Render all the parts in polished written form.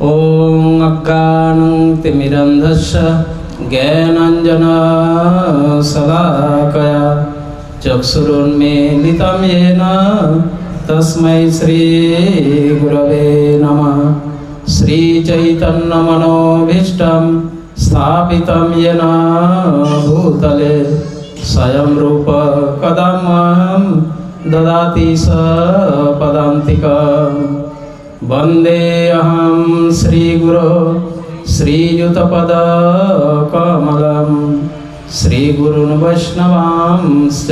ॐ अज्ञानं तिमिरन्धस्य ज्ञानाञ्जनशलाकया चक्षुरुन्मीलितं येन तस्मै श्रीगुरवे नमः। श्रीचैतन्यमनोभीष्टं स्थापितं येन भूतले स्वयं रूप कदा मां ददाति सपदान्तिकम्। वन्देऽहं श्रीगुरो श्रीयुतपदकमलं श्रीगुरून् वैष्णवांश्च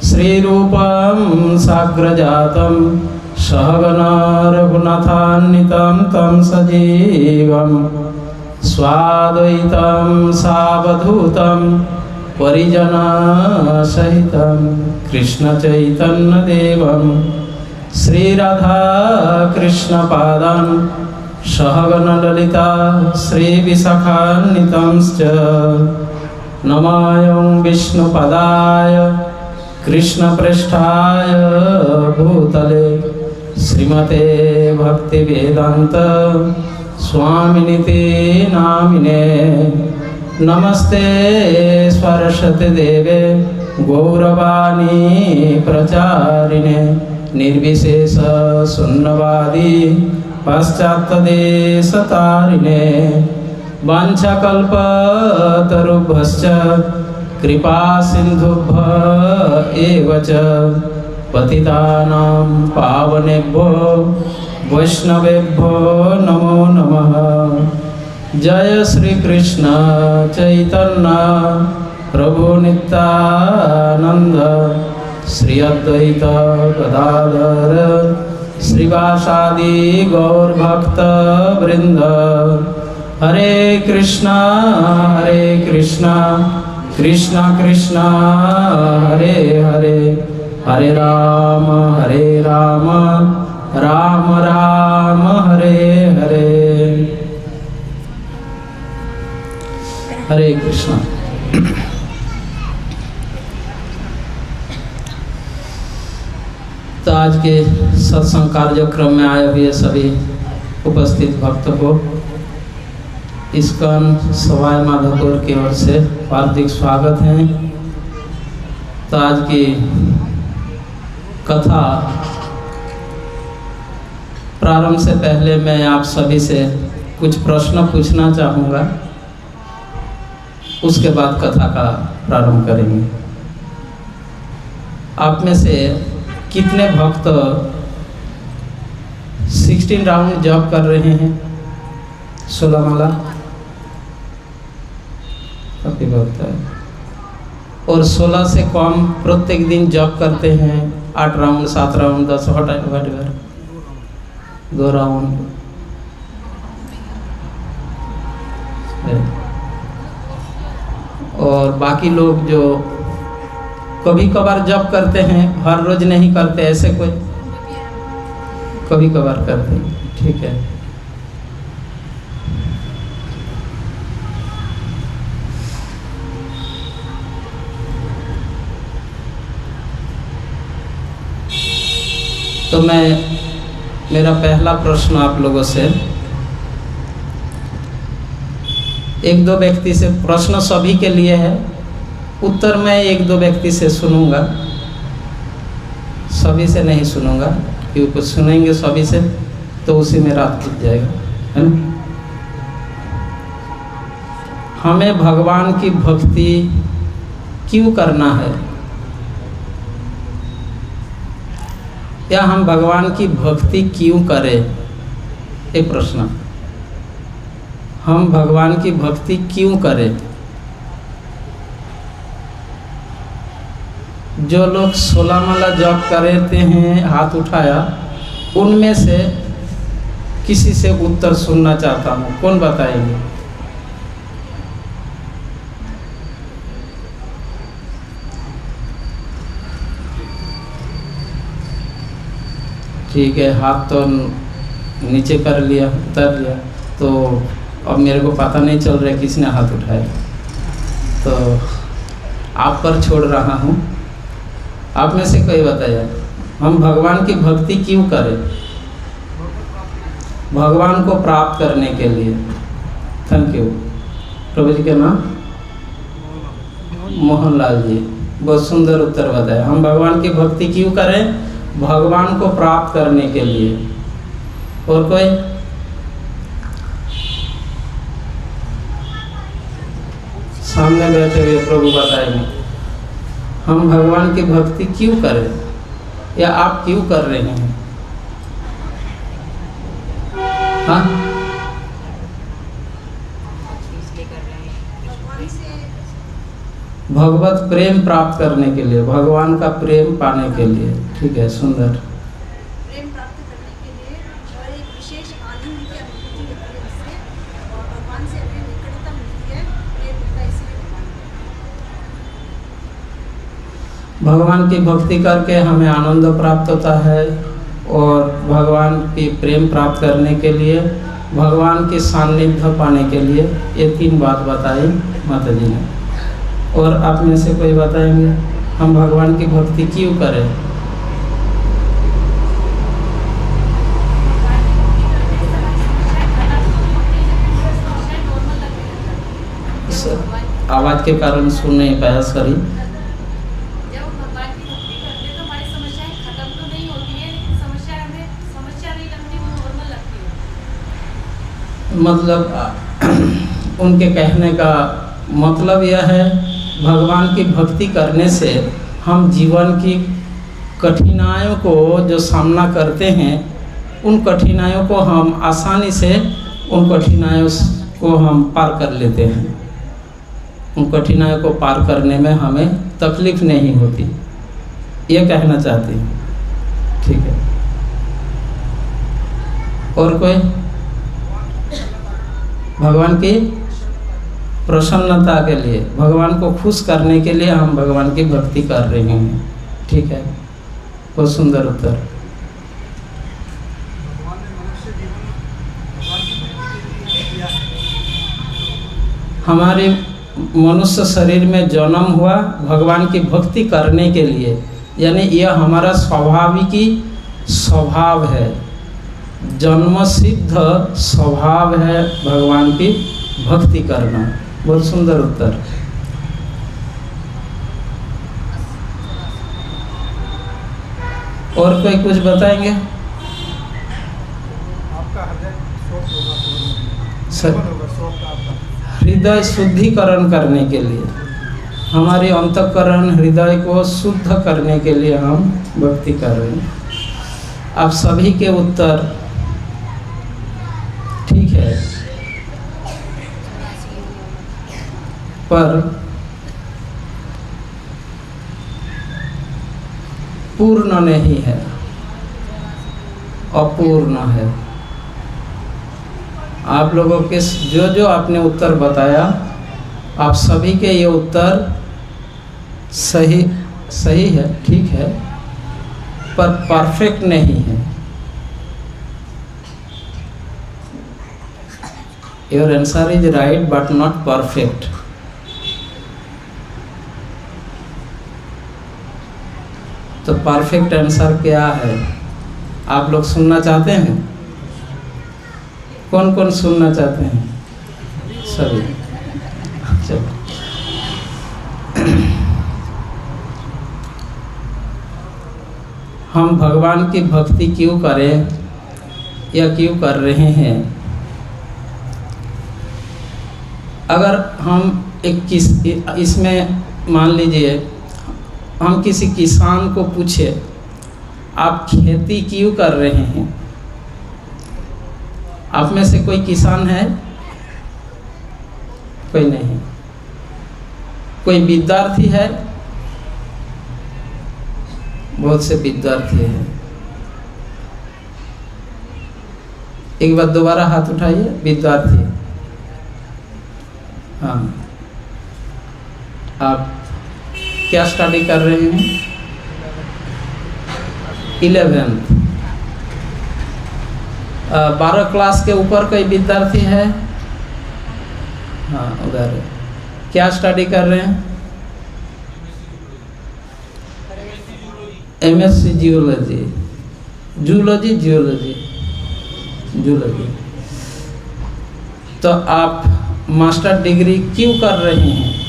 श्रीरूपं साग्रजातं सहगणा रघुनाथान्वितं तं सजीवं स्वाद्वैतं सावधूतं परिजनसहितं कृष्णचैतन्यदेवं श्रीराधाकृष्णपादान् सहगणललिता श्रीविशाखान्वितांश्च नमामि विष्णुपदाय कृष्णप्रेष्ठाय भूतले श्रीमते भक्तिवेदान्त स्वामिनिति नामिने। नमस्ते सरस्वती देवे गौरवाणी प्रचारिणे निर्विशेष शून्यवादी पाश्चात्यदेशतारिणे वाञ्छाकल्पतरुभ्यश्च कृपा सिन्धुभ्य एव च पतितानां पावनेभ्यो वैष्णवेभ्यो नमो नमः। जय श्री कृष्ण चैतन्य प्रभु नित्यानंद श्री अद्वैत गदाधर श्रीवासादि गौर भक्त वृंद। हरे कृष्णा कृष्णा कृष्णा हरे हरे, हरे राम राम राम हरे हरे। हरे कृष्णा। तो आज के सत्संग कार्यक्रम में आए हुए सभी उपस्थित भक्त को इस्कॉन सवाई माधोपुर की ओर से हार्दिक स्वागत है। तो आज की कथा प्रारंभ से पहले मैं आप सभी से कुछ प्रश्न पूछना चाहूँगा, उसके बाद कथा का प्रारंभ करेंगे। आप में से कितने भक्त 16 राउंड जॉब कर रहे हैं? 16 माला काफी भक्त है। और 16 से कम प्रत्येक दिन जॉब करते हैं? 8 राउंड 7 राउंड 10 वट 2 राउंड। और बाकी लोग जो कभी कभार जॉब करते हैं, हर रोज नहीं करते, ऐसे कोई कभी कभार करते हैं, ठीक है। तो मेरा पहला प्रश्न आप लोगों से, एक दो व्यक्ति से प्रश्न सभी के लिए है, उत्तर मैं एक दो व्यक्ति से सुनूंगा, सभी से नहीं सुनूंगा, क्योंकि कुछ सुनेंगे सभी से तो उसी में रात बीत जाएगा, है ना। हमें भगवान की भक्ति क्यों करना है, या हम भगवान की भक्ति क्यों करें, एक प्रश्न। हम भगवान की भक्ति क्यों करें? जो लोग 16 माला जप करते हैं, हाथ उठाया, उनमें से किसी से उत्तर सुनना चाहता हूँ, कौन बताएंगे? ठीक है, हाथ तो नीचे कर लिया, उतर लिया, तो अब मेरे को पता नहीं चल रहा है किसने हाथ उठाया, तो आप पर छोड़ रहा हूँ। आप में से कोई बताया, हम भगवान की भक्ति क्यों करें? भगवान को प्राप्त करने के लिए। Thank you. प्रभु जी के नाम मोहनलाल जी, बहुत सुंदर उत्तर बताया। हम भगवान की भक्ति क्यों करें? भगवान को प्राप्त करने के लिए। और कोई? सामने बैठे हुए प्रभु बताएंगे हम भगवान की भक्ति क्यों करें, या आप क्यों कर रहे हैं? हाँ, भगवत प्रेम प्राप्त करने के लिए, भगवान का प्रेम पाने के लिए। ठीक है, सुंदर। प्रेम प्राप्त करने के लिए और एक विशेष आनंद की अनुभूति होती है इससे, और भगवान से अपनी निकटता मिलती है, प्रेम मिलता है, इसलिए भगवान की भक्ति करके हमें आनंद प्राप्त होता है, और भगवान की प्रेम प्राप्त करने के लिए, भगवान की सान्निध्य पाने के लिए, ये 3 बात बताई माता जी ने। और आप में से कोई बताएंगे हम भगवान की भक्ति क्यों करें? आवाज के कारण सुन नहीं पाया, सॉरी। मतलब उनके कहने का मतलब यह है, भगवान की भक्ति करने से हम जीवन की कठिनाइयों को जो सामना करते हैं, उन कठिनाइयों को हम आसानी से उन कठिनाइयों को हम पार कर लेते हैं। उन कठिनाइयों को पार करने में हमें तकलीफ नहीं होती, ये कहना चाहती हूँ। ठीक है, और कोई? भगवान की प्रसन्नता के लिए, भगवान को खुश करने के लिए हम भगवान की भक्ति कर रहे हैं। ठीक है, बहुत सुंदर उत्तर। हमारे मनुष्य शरीर में जन्म हुआ भगवान की भक्ति करने के लिए, यानी यह हमारा स्वाभाविकी स्वभाव है, जन्म सिद्ध स्वभाव है भगवान की भक्ति करना। बहुत सुंदर उत्तर। और कोई कुछ बताएंगे? आपका हृदय हृदय शुद्धिकरण करने के लिए, हमारे अंतःकरण हृदय को शुद्ध करने के लिए हम भक्ति कर रहे हैं। आप सभी के उत्तर ठीक है, पर पूर्ण नहीं है, अपूर्ण है। आप लोगों के जो जो आपने उत्तर बताया, आप सभी के ये उत्तर सही है, ठीक है, पर परफेक्ट नहीं है। Your answer is right but not perfect. तो परफेक्ट आंसर क्या है, आप लोग सुनना चाहते हैं? कौन कौन सुनना चाहते हैं? सभी। चलो, हम भगवान की भक्ति क्यों करें या क्यों कर रहे हैं? अगर हम इसमें मान लीजिए हम किसी किसान को पूछे आप खेती क्यों कर रहे हैं? आप में से कोई किसान है? कोई नहीं। कोई विद्यार्थी है? बहुत से विद्यार्थी हैं। एक बार दोबारा हाथ उठाइए, विद्यार्थी। हाँ, आप क्या स्टडी कर रहे हैं? 11th। 12 क्लास के ऊपर कोई विद्यार्थी है? हाँ, उधर है। क्या स्टडी कर रहे हैं? MSc geology, geology. जूलॉजी। तो आप मास्टर डिग्री क्यों कर रहे हैं?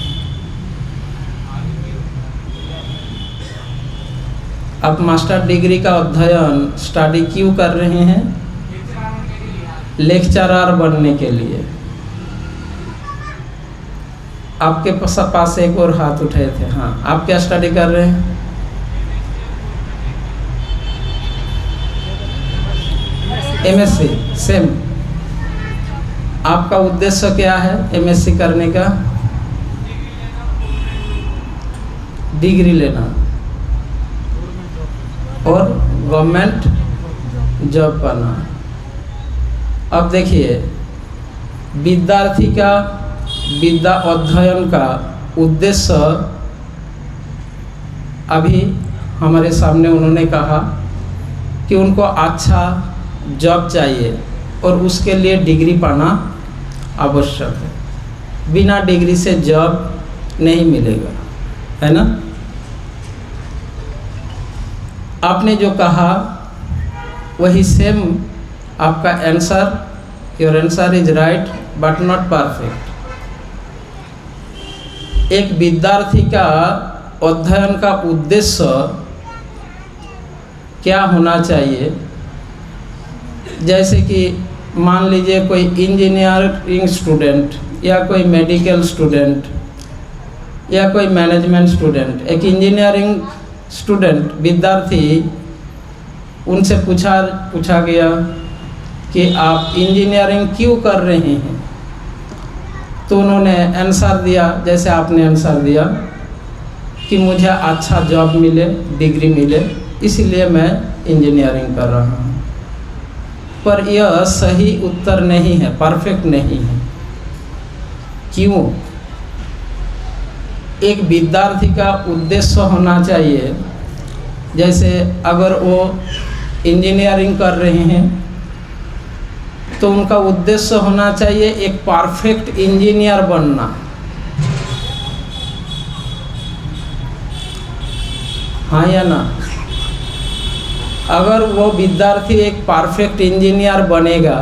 आप मास्टर डिग्री का अध्ययन स्टडी क्यों कर रहे हैं? लेक्चरर बनने के लिए। आपके पास एक और हाथ उठाए थे। हाँ, आप क्या स्टडी कर रहे हैं? एमएससी। सेम। आपका उद्देश्य क्या है एमएससी करने का? डिग्री लेना और गवर्नमेंट जॉब पाना। अब देखिए, विद्यार्थी का विद्या अध्ययन का उद्देश्य अभी हमारे सामने उन्होंने कहा कि उनको अच्छा जॉब चाहिए और उसके लिए डिग्री पाना आवश्यक है। बिना डिग्री से जॉब नहीं मिलेगा, है ना? आपने जो कहा वही सेम आपका answer, your answer is right but not perfect. एक विद्यार्थी का अध्ययन का उद्देश्य क्या होना चाहिए? जैसे कि मान लीजिए कोई इंजीनियरिंग स्टूडेंट या कोई मेडिकल स्टूडेंट या कोई मैनेजमेंट स्टूडेंट। एक इंजीनियरिंग स्टूडेंट विद्यार्थी, उनसे पूछा गया कि आप इंजीनियरिंग क्यों कर रहे हैं? तो उन्होंने आंसर दिया, जैसे आपने आंसर दिया कि मुझे अच्छा जॉब मिले, डिग्री मिले, इसलिए मैं इंजीनियरिंग कर रहा हूँ। पर यह सही उत्तर नहीं है, परफेक्ट नहीं है। क्यों? एक विद्यार्थी का उद्देश्य होना चाहिए, जैसे अगर वो इंजीनियरिंग कर रहे हैं तो उनका उद्देश्य होना चाहिए एक परफेक्ट इंजीनियर बनना। हाँ या ना? अगर वो विद्यार्थी एक परफेक्ट इंजीनियर बनेगा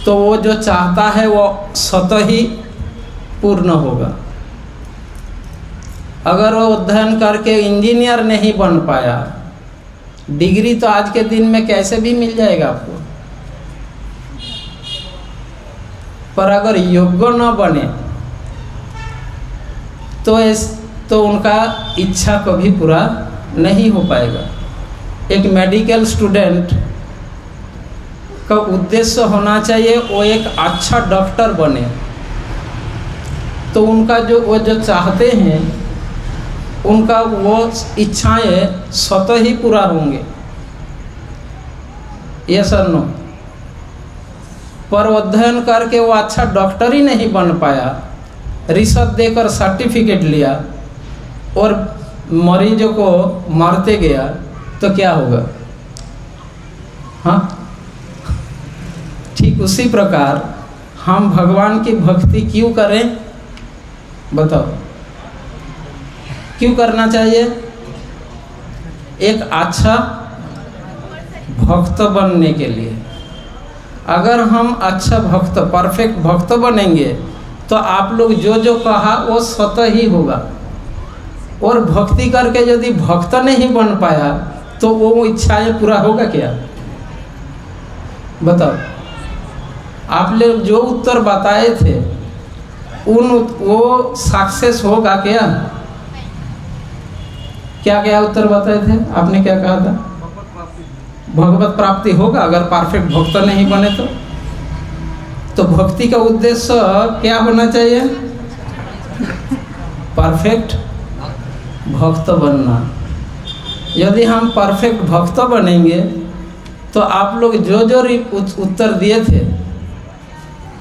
तो वो जो चाहता है वो स्वतः ही पूर्ण होगा। अगर वो अध्ययन करके इंजीनियर नहीं बन पाया, डिग्री तो आज के दिन में कैसे भी मिल जाएगा आपको, पर अगर योग्य न बने तो उनका इच्छा कभी पूरा नहीं हो पाएगा। एक मेडिकल स्टूडेंट का उद्देश्य होना चाहिए वो एक अच्छा डॉक्टर बने, तो उनका वो जो चाहते हैं उनका वो इच्छाएं स्वतः ही पूरा होंगे। यस और नो? पर अध्ययन करके वो अच्छा डॉक्टर ही नहीं बन पाया, रिश्वत देकर सर्टिफिकेट लिया और मरीजों को मारते गया, तो क्या होगा? हाँ, ठीक उसी प्रकार हम भगवान की भक्ति क्यों करें? बताओ, क्यों करना चाहिए? एक अच्छा भक्त बनने के लिए। अगर हम अच्छा भक्त, परफेक्ट भक्त बनेंगे तो आप लोग जो कहा वो स्वतः ही होगा। और भक्ति करके यदि भक्त नहीं बन पाया तो वो इच्छाएं पूरा होगा क्या? बताओ। आप लोग जो उत्तर बताए थे वो सक्सेस होगा क्या? क्या उत्तर बताए थे आपने? क्या कहा था? भगवत प्राप्ति होगा अगर परफेक्ट भक्त नहीं बने तो भक्ति का उद्देश्य क्या होना चाहिए? परफेक्ट भक्त बनना। यदि हम परफेक्ट भक्त बनेंगे तो आप लोग जो उत्तर दिए थे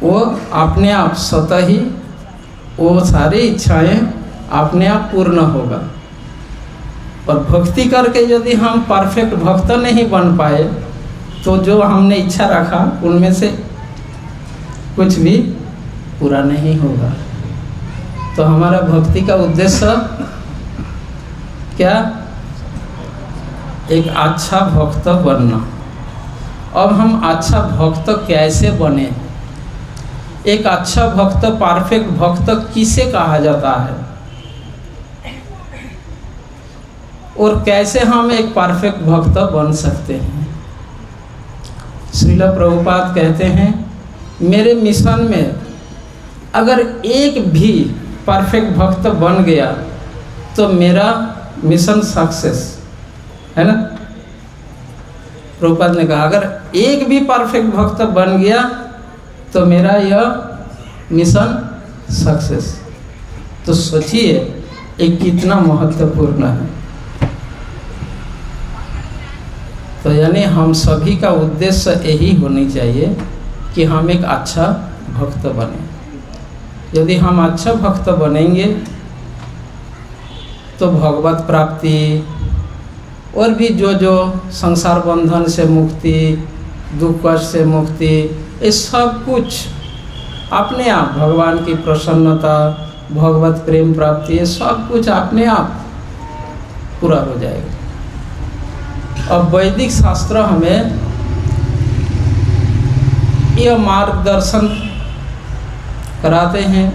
वो अपने आप स्वतः ही वो सारी इच्छाएं अपने आप पूर्ण होगा। और भक्ति करके यदि हम परफेक्ट भक्त नहीं बन पाए तो जो हमने इच्छा रखा उनमें से कुछ भी पूरा नहीं होगा। तो हमारा भक्ति का उद्देश्य क्या? एक अच्छा भक्त बनना। अब हम अच्छा भक्त कैसे बने? एक अच्छा भक्त, परफेक्ट भक्त किसे कहा जाता है, और कैसे हम एक परफेक्ट भक्त बन सकते हैं? श्रील प्रभुपाद कहते हैं, मेरे मिशन में अगर एक भी परफेक्ट भक्त बन गया तो मेरा मिशन सक्सेस है ना। प्रभुपाद ने कहा अगर एक भी परफेक्ट भक्त बन गया तो मेरा यह मिशन सक्सेस। तो सोचिए ये कितना महत्वपूर्ण है। तो यानी हम सभी का उद्देश्य यही होनी चाहिए कि हम एक अच्छा भक्त बने। यदि हम अच्छा भक्त बनेंगे तो भगवत प्राप्ति और भी जो संसार बंधन से मुक्ति, दुख कष्ट से मुक्ति, ये सब कुछ अपने आप, भगवान की प्रसन्नता, भगवत प्रेम प्राप्ति, ये सब कुछ अपने आप पूरा हो जाएगा। अब वैदिक शास्त्र हमें यह मार्गदर्शन कराते हैं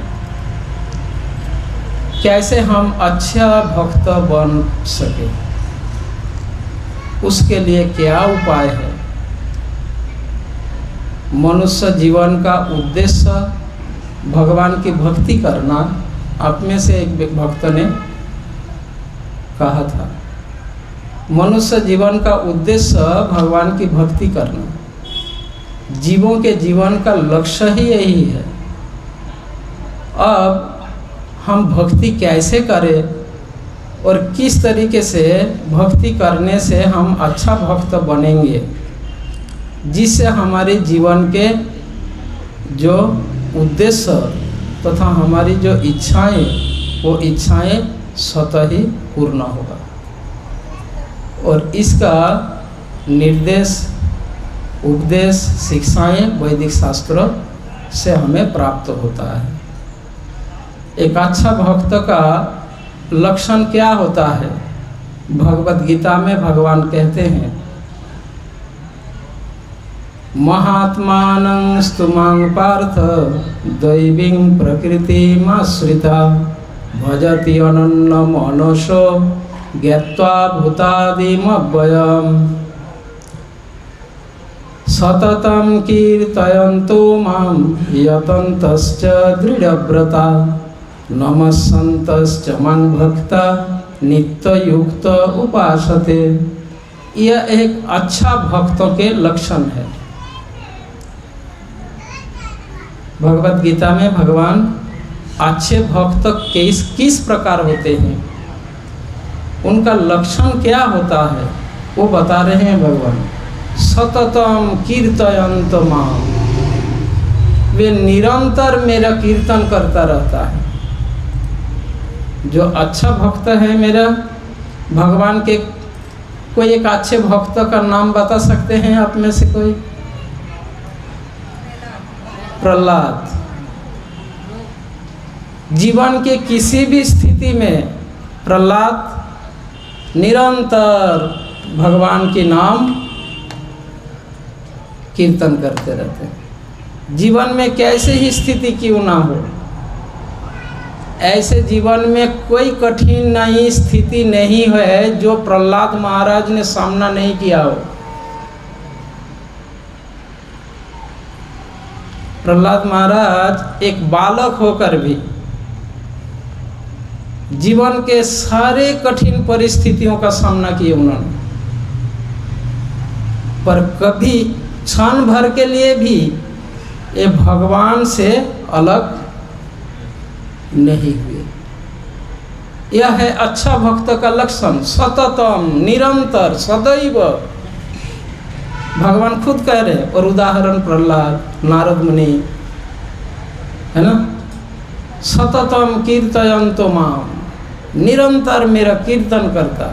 कैसे हम अच्छा भक्त बन सके, उसके लिए क्या उपाय है। मनुष्य जीवन का उद्देश्य भगवान की भक्ति करना। आप में से एक भक्त ने कहा था मनुष्य जीवन का उद्देश्य भगवान की भक्ति करना। जीवों के जीवन का लक्ष्य ही यही है। अब हम भक्ति कैसे करें और किस तरीके से भक्ति करने से हम अच्छा भक्त बनेंगे, जिससे हमारे जीवन के जो उद्देश्य तथा हमारी जो इच्छाएं, वो इच्छाएं स्वतः ही पूर्ण होगा। और इसका निर्देश, उपदेश, शिक्षाएं वैदिक शास्त्रों से हमें प्राप्त होता है। एक अच्छा भक्त का लक्षण क्या होता है? भगवत गीता में भगवान कहते हैं, महात्मानं स्तुमां पार्थ दैवीं प्रकृतिमाश्रिता भजति अनन्य मनसो ज्ञात्वा भूतादिमव्ययम् सततं कीर्तयन्तो मां यतन्तश्च दृढव्रता नमस्सन्तश्च मां भक्ता नित्ययुक्त उपासते। यह एक अच्छा भक्तों के लक्षण है। भगवत गीता में भगवान अच्छे भक्त किस प्रकार होते हैं, उनका लक्षण क्या होता है, वो बता रहे हैं भगवान। सततम कीर्तयन्त मां, वे निरंतर मेरा कीर्तन करता रहता है। जो अच्छा भक्त है मेरा, भगवान के कोई एक अच्छे भक्त का नाम बता सकते हैं आप में से कोई? प्रहलाद। जीवन के किसी भी स्थिति में प्रहलाद निरंतर भगवान के नाम कीर्तन करते रहते हैं। जीवन में कैसे ही स्थिति क्यों ना हो, ऐसे जीवन में कोई कठिन नई स्थिति नहीं है जो प्रहलाद महाराज ने सामना नहीं किया हो। प्रहलाद महाराज एक बालक होकर भी जीवन के सारे कठिन परिस्थितियों का सामना किया उन्होंने, पर कभी क्षण भर के लिए भी ये भगवान से अलग नहीं हुए। यह है अच्छा भक्त का लक्षण। सततम, निरंतर, सदैव। भगवान खुद कह रहे, और उदाहरण प्रहलाद, नारद मुनि, है ना। सततम कीर्तयन्तो मां, निरंतर मेरा कीर्तन करता।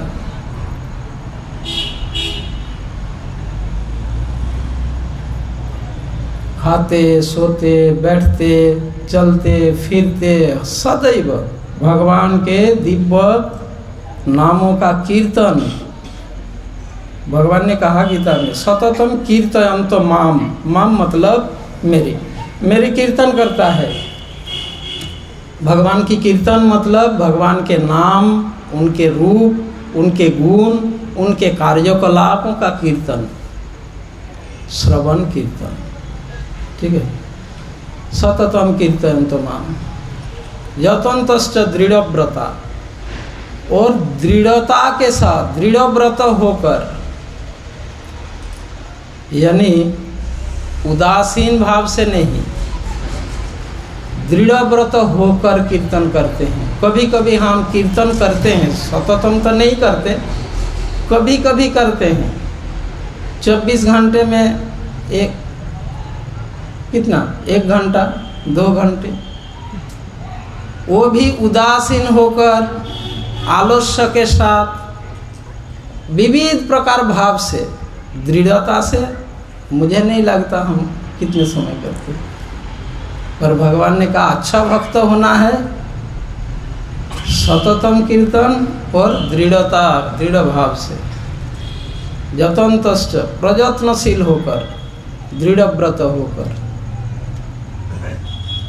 खाते, सोते, बैठते, चलते फिरते सदैव भगवान के दिव्य नामों का कीर्तन भगवान ने कहा गीता में, सततम कीर्तयन्तो माम, माम मतलब मेरी कीर्तन करता है। भगवान की कीर्तन मतलब भगवान के नाम, उनके रूप, उनके गुण, उनके कार्यकलापों का कीर्तन, श्रवण कीर्तन, ठीक है। सततम कीर्तयन्तो माम यतन्तश्च दृढ़व्रता, और दृढ़ता के साथ, दृढ़व्रत होकर, यानी उदासीन भाव से नहीं, दृढ़व्रत होकर कीर्तन करते हैं। कभी कभी हम कीर्तन करते हैं, सततम तो नहीं करते, कभी कभी करते हैं। 24 घंटे में कितना, 1 घंटा 2 घंटे, वो भी उदासीन होकर, आलस्य के साथ, विविध प्रकार भाव से, दृढ़ता से मुझे नहीं लगता हम कितने समय करते। पर भगवान ने कहा अच्छा भक्त होना है, सततम कीर्तन और दृढ़ता, दृढ़ भाव से, यतन्तश्च प्रयत्नशील होकर, दृढ़व्रत होकर।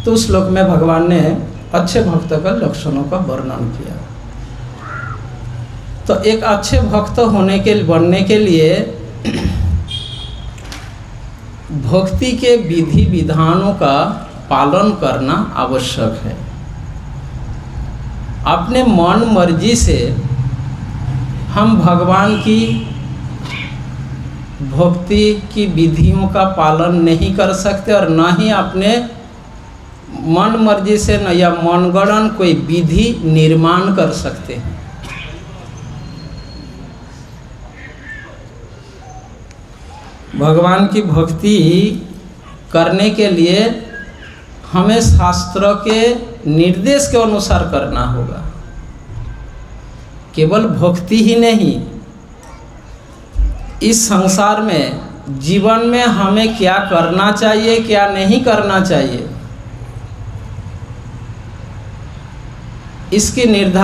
तो उस श्लोक में भगवान ने अच्छे भक्त का लक्षणों का वर्णन किया। तो एक अच्छे भक्त बनने के लिए भक्ति के विधि विधानों का पालन करना आवश्यक है। अपने मन मर्जी से हम भगवान की भक्ति की विधियों का पालन नहीं कर सकते, और न ही अपने मन मर्जी से न या मनगढ़ंत कोई विधि निर्माण कर सकते हैं। भगवान की भक्ति करने के लिए हमें शास्त्र के निर्देश के अनुसार करना होगा। केवल भक्ति ही नहीं, इस संसार में, जीवन में हमें क्या करना चाहिए, क्या नहीं करना चाहिए, इसके निर्णय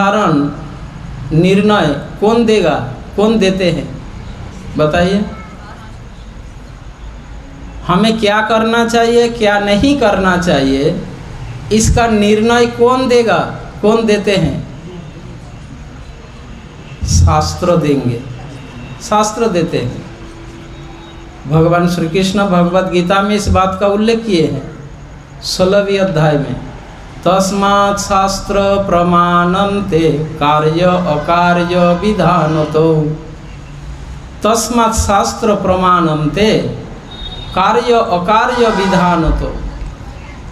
कौन देगा, कौन देते हैं, बताइए। हमें क्या करना चाहिए, क्या नहीं करना चाहिए, इसका निर्णय कौन देगा, कौन देते हैं? शास्त्र देंगे, शास्त्र देते हैं। भगवान श्री कृष्ण भगवद गीता में इस बात का उल्लेख किए हैं 16वें अध्याय में, तस्मात् शास्त्र प्रमाणन्ते कार्य अकार्य विधानतो। तस्मात् शास्त्र प्रमाणन्ते कार्य अकार्य विधानतो।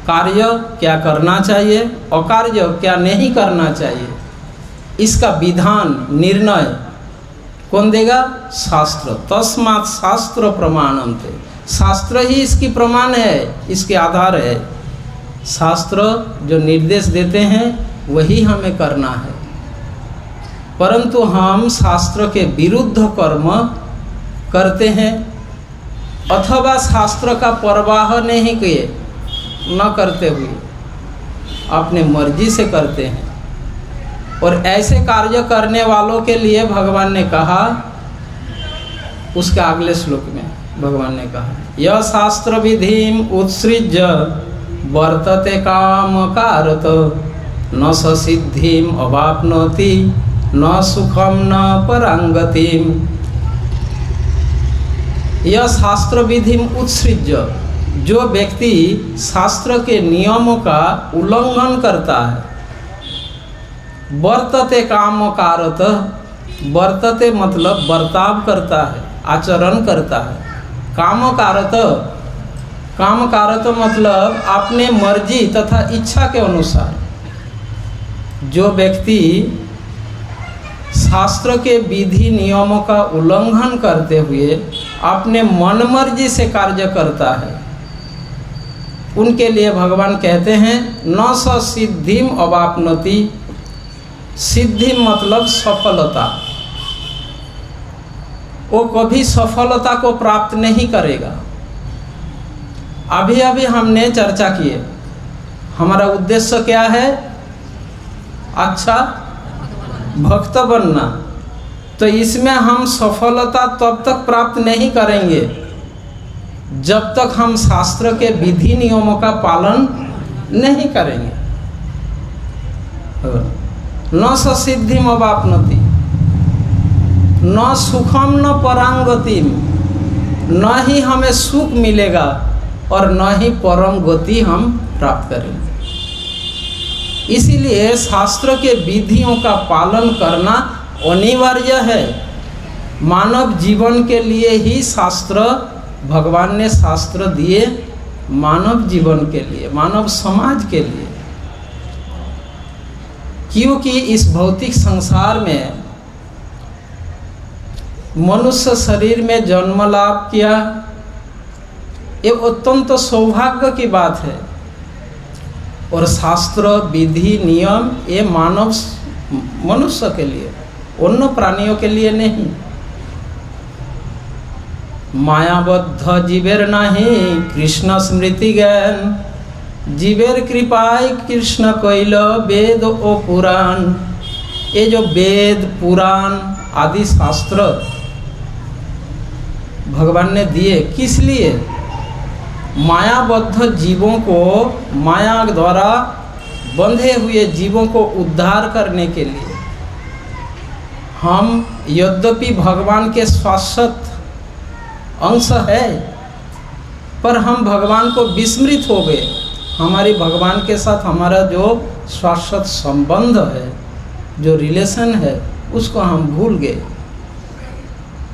कार्य क्या करना चाहिए, अकार्य क्या नहीं करना चाहिए, इसका विधान, निर्णय कौन देगा? शास्त्र। तस्मात् शास्त्र प्रमाणन्ते, शास्त्र ही इसकी प्रमाण है, इसके आधार है। शास्त्र जो निर्देश देते हैं वही हमें करना है, परंतु हम शास्त्र के विरुद्ध कर्म करते हैं, अथवा शास्त्र का परवाह नहीं किए, न करते हुए अपने मर्जी से करते हैं। और ऐसे कार्य करने वालों के लिए भगवान ने कहा, उसके अगले श्लोक में भगवान ने कहा, यह शास्त्र विधिम उत्सृज्य वर्तते काम कारत न स सिद्धिम अवाप्नोति न सुखम न परांगतिम। यह शास्त्र विधिम उत्सृज्य, जो व्यक्ति शास्त्र के नियमों का उल्लंघन करता है, वर्तते काम कारत, वर्तते मतलब बर्ताव करता है, आचरण करता है। काम कारत, काम कारत मतलब अपने मर्जी तथा इच्छा के अनुसार। जो व्यक्ति शास्त्र के विधि नियमों का उल्लंघन करते हुए अपने मन मर्जी से कार्य करता है, उनके लिए भगवान कहते हैं न स सिद्धिम अवाप्नोति। सिद्धि मतलब सफलता, वो कभी सफलता को प्राप्त नहीं करेगा। अभी अभी हमने चर्चा किए, हमारा उद्देश्य क्या है? अच्छा भक्त बनना, तो इसमें हम सफलता तब तक प्राप्त नहीं करेंगे जब तक हम शास्त्र के विधि नियमों का पालन नहीं करेंगे। न सिद्धिम अवाप्नोति न सुखम न परांगतिम, न ही हमें सुख मिलेगा और न ही परम गति हम प्राप्त करेंगे। इसीलिए शास्त्र के विधियों का पालन करना अनिवार्य है। मानव जीवन के लिए ही शास्त्र, भगवान ने शास्त्र दिए मानव जीवन के लिए, मानव समाज के लिए। क्योंकि इस भौतिक संसार में मनुष्य शरीर में जन्म लाभ किया, ये अत्यंत सौभाग्य की बात है। और शास्त्र विधि नियम ये मानव मनुष्य के लिए, अन्य प्राणियों के लिए नहीं। मायाबद्ध जीवेर नहीं कृष्ण स्मृति ज्ञान, जीवेर कृपाय कृष्ण कैल वेद ओ पुराण। ये जो वेद पुराण आदि शास्त्र भगवान ने दिए किस लिए? मायाबद्ध जीवों को, माया द्वारा बंधे हुए जीवों को उद्धार करने के लिए। हम यद्यपि भगवान के शाश्वत अंश है, पर हम भगवान को विस्मृत हो गए। हमारी भगवान के साथ हमारा जो शाश्वत संबंध है, जो रिलेशन है, उसको हम भूल गए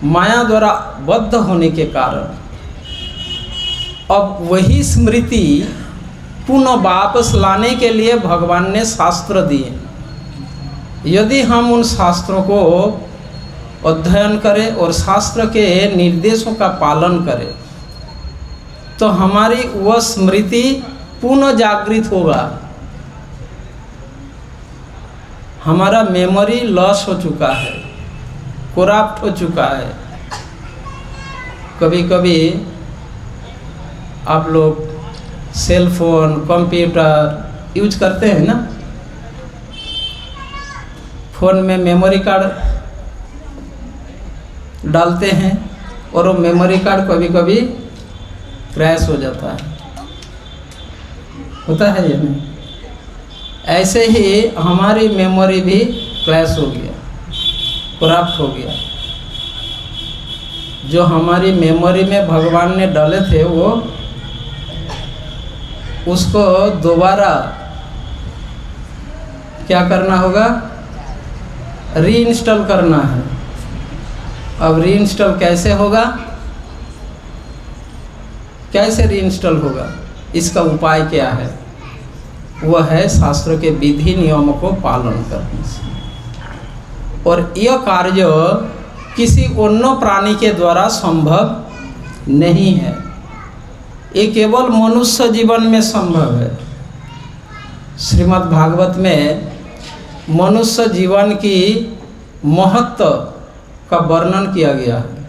माया द्वारा बद्ध होने के कारण। अब वही स्मृति पुनः वापस लाने के लिए भगवान ने शास्त्र दिए। यदि हम उन शास्त्रों को अध्ययन करें और शास्त्र के निर्देशों का पालन करें तो हमारी वह स्मृति पुनः जागृत होगा। हमारा मेमोरी लॉस हो चुका है, करप्ट हो चुका है। कभी कभी आप लोग सेल फोन, कंप्यूटर यूज करते हैं ना, फ़ोन में मेमोरी कार्ड डालते हैं और वो मेमोरी कार्ड कभी कभी क्रैश हो जाता है, होता है या नहीं? ऐसे ही हमारी मेमोरी भी क्रैश हो गया, करप्ट हो गया। जो हमारी मेमोरी में भगवान ने डाले थे वो उसको दोबारा क्या करना होगा? रीइंस्टॉल करना है। अब रीइंस्टॉल कैसे होगा? कैसे रीइंस्टॉल होगा? इसका उपाय क्या है? वह है शास्त्र के विधि नियमों को पालन करने से। और यह कार्य किसी अन्य प्राणी के द्वारा संभव नहीं है, ये केवल मनुष्य जीवन में संभव है। श्रीमद् भागवत में मनुष्य जीवन की महत्व का वर्णन किया गया है।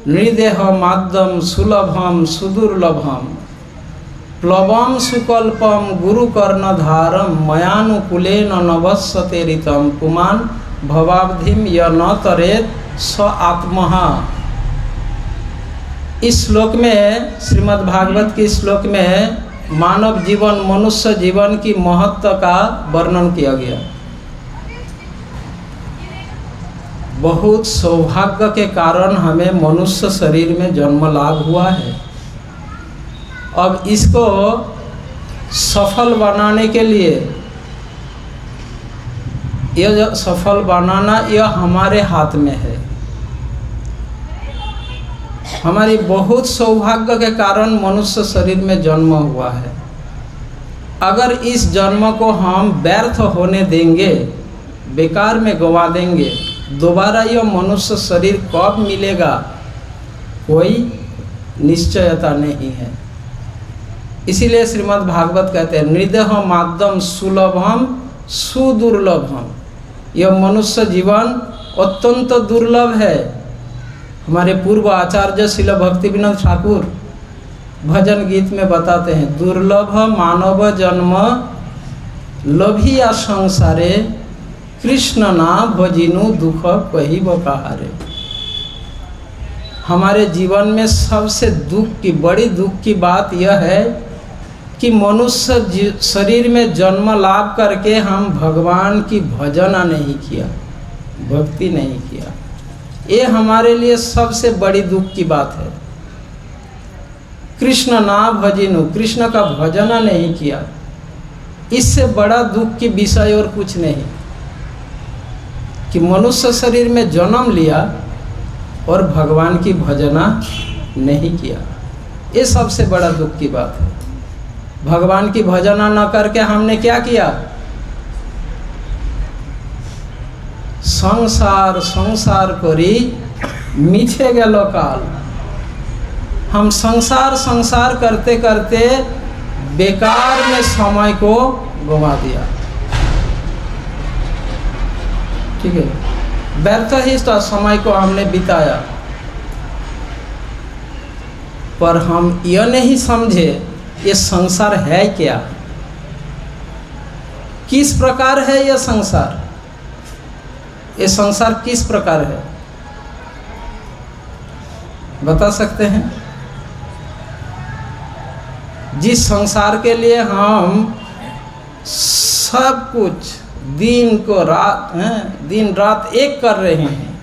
नृदेह माद्यम सुलभम सुदुर्लभम प्लवम सुकल्पम गुरुकर्णधारम मयानुकूलेन नवस्यते ऋतम पुमान भवाब्धिम य न तरेत स आत्मः। इस श्लोक में, श्रीमद् भागवत के श्लोक में मानव जीवन, मनुष्य जीवन की महत्व का वर्णन किया गया। बहुत सौभाग्य के कारण हमें मनुष्य शरीर में जन्म लाभ हुआ है। अब इसको सफल बनाने के लिए, यह सफल बनाना यह हमारे हाथ में है। हमारी बहुत सौभाग्य के कारण मनुष्य शरीर में जन्म हुआ है। अगर इस जन्म को हम व्यर्थ होने देंगे, बेकार में गंवा देंगे, दोबारा यह मनुष्य शरीर कब मिलेगा कोई निश्चयता नहीं है। इसीलिए श्रीमद् भागवत कहते हैं नृदेह माद्यम सुलभम सुदुर्लभम। यह मनुष्य जीवन अत्यंत दुर्लभ है। हमारे पूर्व आचार्य श्रील भक्ति विनोद ठाकुर भजन गीत में बताते हैं, दुर्लभ मानव जन्म लभिया संसारे कृष्ण ना भजिनु दुख कही बकाहारे। हमारे जीवन में सबसे बड़ी दुख की बात यह है कि मनुष्य शरीर में जन्म लाभ करके हम भगवान की भजना नहीं किया, भक्ति नहीं किया। ये हमारे लिए सबसे बड़ी दुख की बात है। कृष्ण ना भजिनु, कृष्ण का भजना नहीं किया, इससे बड़ा दुख की विषय और कुछ नहीं। कि मनुष्य शरीर में जन्म लिया और भगवान की भजना नहीं किया, ये सबसे बड़ा दुख की बात है। भगवान की भजना न करके हमने क्या किया? संसार संसार करी मिछे गेलो काल। हम संसार संसार करते करते बेकार में समय को गंवा दिया। ठीक है, व्यर्थ ही तो समय को हमने बिताया। पर हम यह नहीं समझे ये संसार है क्या, किस प्रकार है यह संसार, ये संसार किस प्रकार है, बता सकते हैं? जिस संसार के लिए हम सब कुछ दिन रात एक कर रहे हैं,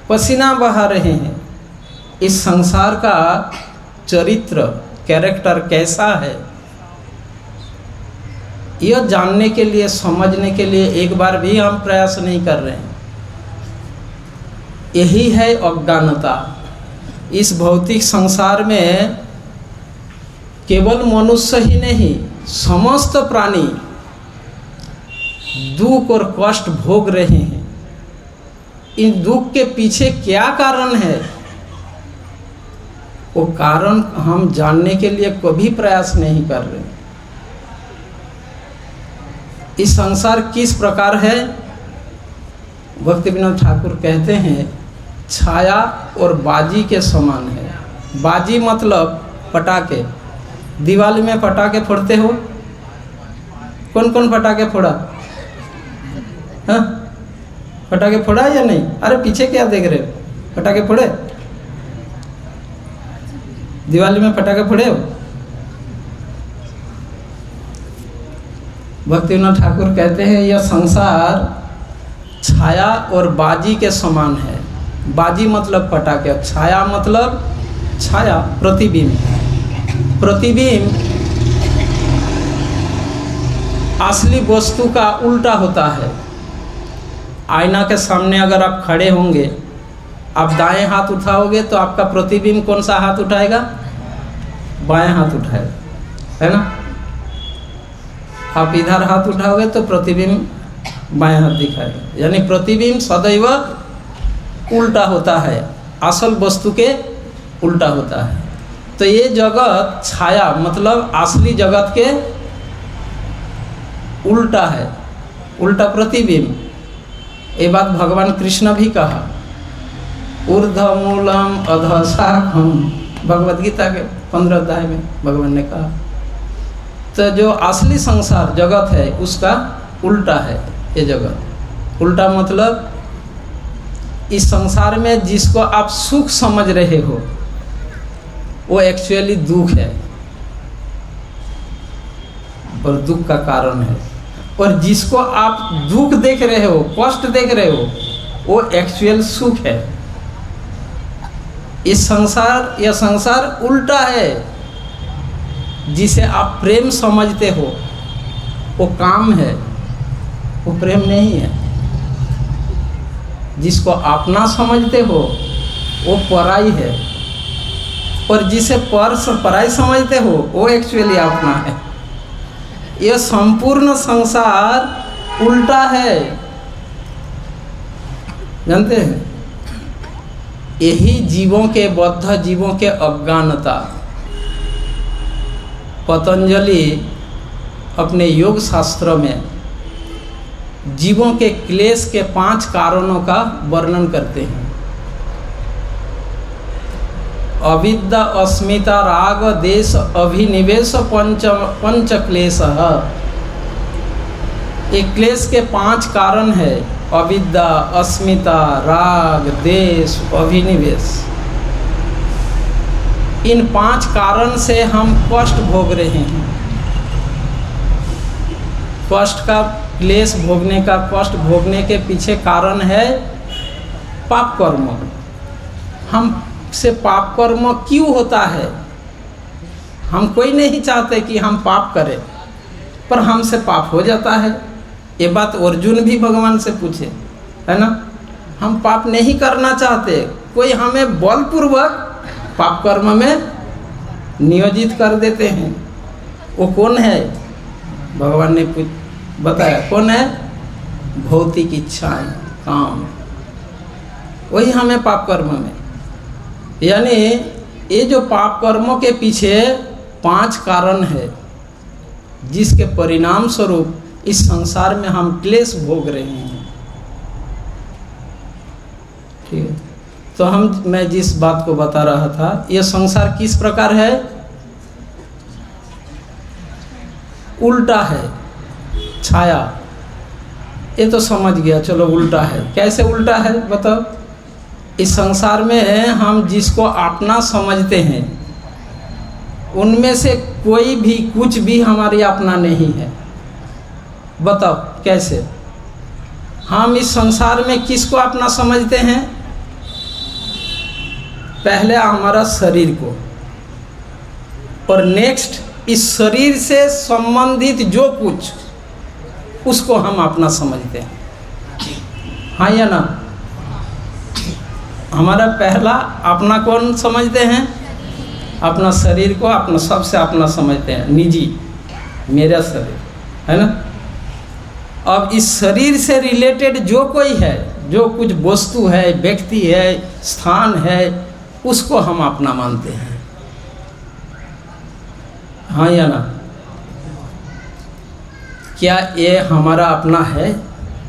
पसीना बहा रहे हैं, इस संसार का चरित्र कैरेक्टर कैसा है, यह जानने के लिए, समझने के लिए एक बार भी हम प्रयास नहीं कर रहे हैं। यही है अज्ञानता। इस भौतिक संसार में केवल मनुष्य ही नहीं, समस्त प्राणी दुख और कष्ट भोग रहे हैं। इन दुख के पीछे क्या कारण है, वो कारण हम जानने के लिए कभी प्रयास नहीं कर रहे। इस संसार किस प्रकार है? भक्ति विनोद ठाकुर कहते हैं छाया और बाजी के समान है। बाजी मतलब पटाखे। दिवाली में पटाखे फोड़ते हो? कौन कौन पटाखे फोड़ा? हाँ, पटाखे फोड़ा या नहीं? अरे पीछे क्या देख रहे हो? पटाखे फोड़े? दिवाली में पटाखे फोड़े हो? भक्ति विनोद ठाकुर कहते हैं यह संसार छाया और बाजी के समान है। बाजी मतलब पटाखे, छाया मतलब छाया, प्रतिबिंब। प्रतिबिंब असली वस्तु का उल्टा होता है। आईना के सामने अगर आप खड़े होंगे, आप दाएं हाथ उठाओगे तो आपका प्रतिबिंब कौन सा हाथ उठाएगा? बाएं हाथ उठाएगा, है ना? आप इधर हाथ उठाओगे तो प्रतिबिंब बाएं हाथ दिखाएगा। यानी प्रतिबिंब सदैव उल्टा होता है, असल वस्तु के उल्टा होता है। तो ये जगत छाया मतलब असली जगत के उल्टा है, उल्टा प्रतिबिंब। ये बात भगवान कृष्ण भी कहा, ऊर्ध्वमूलम अधशाखम, भगवद गीता के 15 अध्याय में भगवान ने कहा। तो जो असली संसार जगत है उसका उल्टा है ये जगत। उल्टा मतलब इस संसार में जिसको आप सुख समझ रहे हो वो एक्चुअली दुख है और दुख का कारण है। और जिसको आप दुख देख रहे हो, कष्ट देख रहे हो, वो एक्चुअल सुख है। यह संसार उल्टा है। जिसे आप प्रेम समझते हो वो काम है, वो प्रेम नहीं है। जिसको अपना समझते हो वो पराई है, और जिसे पराई समझते हो वो एक्चुअली अपना है। यह संपूर्ण संसार उल्टा है, जानते हैं? यही जीवों के, बद्ध जीवों के अज्ञानता। पतंजलि अपने योग शास्त्र में जीवों के क्लेश के 5 कारणों का वर्णन करते हैं। अविद्या, अस्मिता, राग, देश, अभिनिवेश, पंच क्लेश। ये क्लेश के 5 कारण है: अविद्या, अस्मिता, राग, देश, अभिनिवेश। इन 5 कारण से हम कष्ट भोग रहे हैं। कष्ट का, क्लेश भोगने का, कष्ट भोगने के पीछे कारण है पाप कर्म। हमसे पाप कर्म क्यों होता है? हम कोई नहीं चाहते कि हम पाप करें, पर हमसे पाप हो जाता है। ये बात अर्जुन भी भगवान से पूछे, है ना? हम पाप नहीं करना चाहते, कोई हमें बलपूर्वक पाप कर्म में नियोजित कर देते हैं। वो कौन है? भगवान ने बताया कौन है? भौतिक इच्छाएं, काम, वही हमें पाप कर्म में, यानी ये जो पाप कर्मों के पीछे 5 कारण है, जिसके परिणाम स्वरूप इस संसार में हम क्लेश भोग रहे हैं। ठीक है, तो मैं जिस बात को बता रहा था, ये संसार किस प्रकार है? उल्टा है, छाया। ये तो समझ गया, चलो उल्टा है। कैसे उल्टा है बताओ? इस संसार में हम जिसको अपना समझते हैं, उनमें से कोई भी कुछ भी हमारी अपना नहीं है। बताओ कैसे? हम इस संसार में किसको अपना समझते हैं? पहले हमारा शरीर को, और नेक्स्ट इस शरीर से संबंधित जो कुछ, उसको हम अपना समझते हैं। हाँ या ना? हमारा पहला अपना कौन समझते हैं? अपना शरीर को अपना सबसे अपना समझते हैं, निजी, मेरा शरीर, है ना? अब इस शरीर से रिलेटेड जो कोई है, जो कुछ वस्तु है, व्यक्ति है, स्थान है, उसको हम अपना मानते हैं। हाँ या ना? क्या ये हमारा अपना है?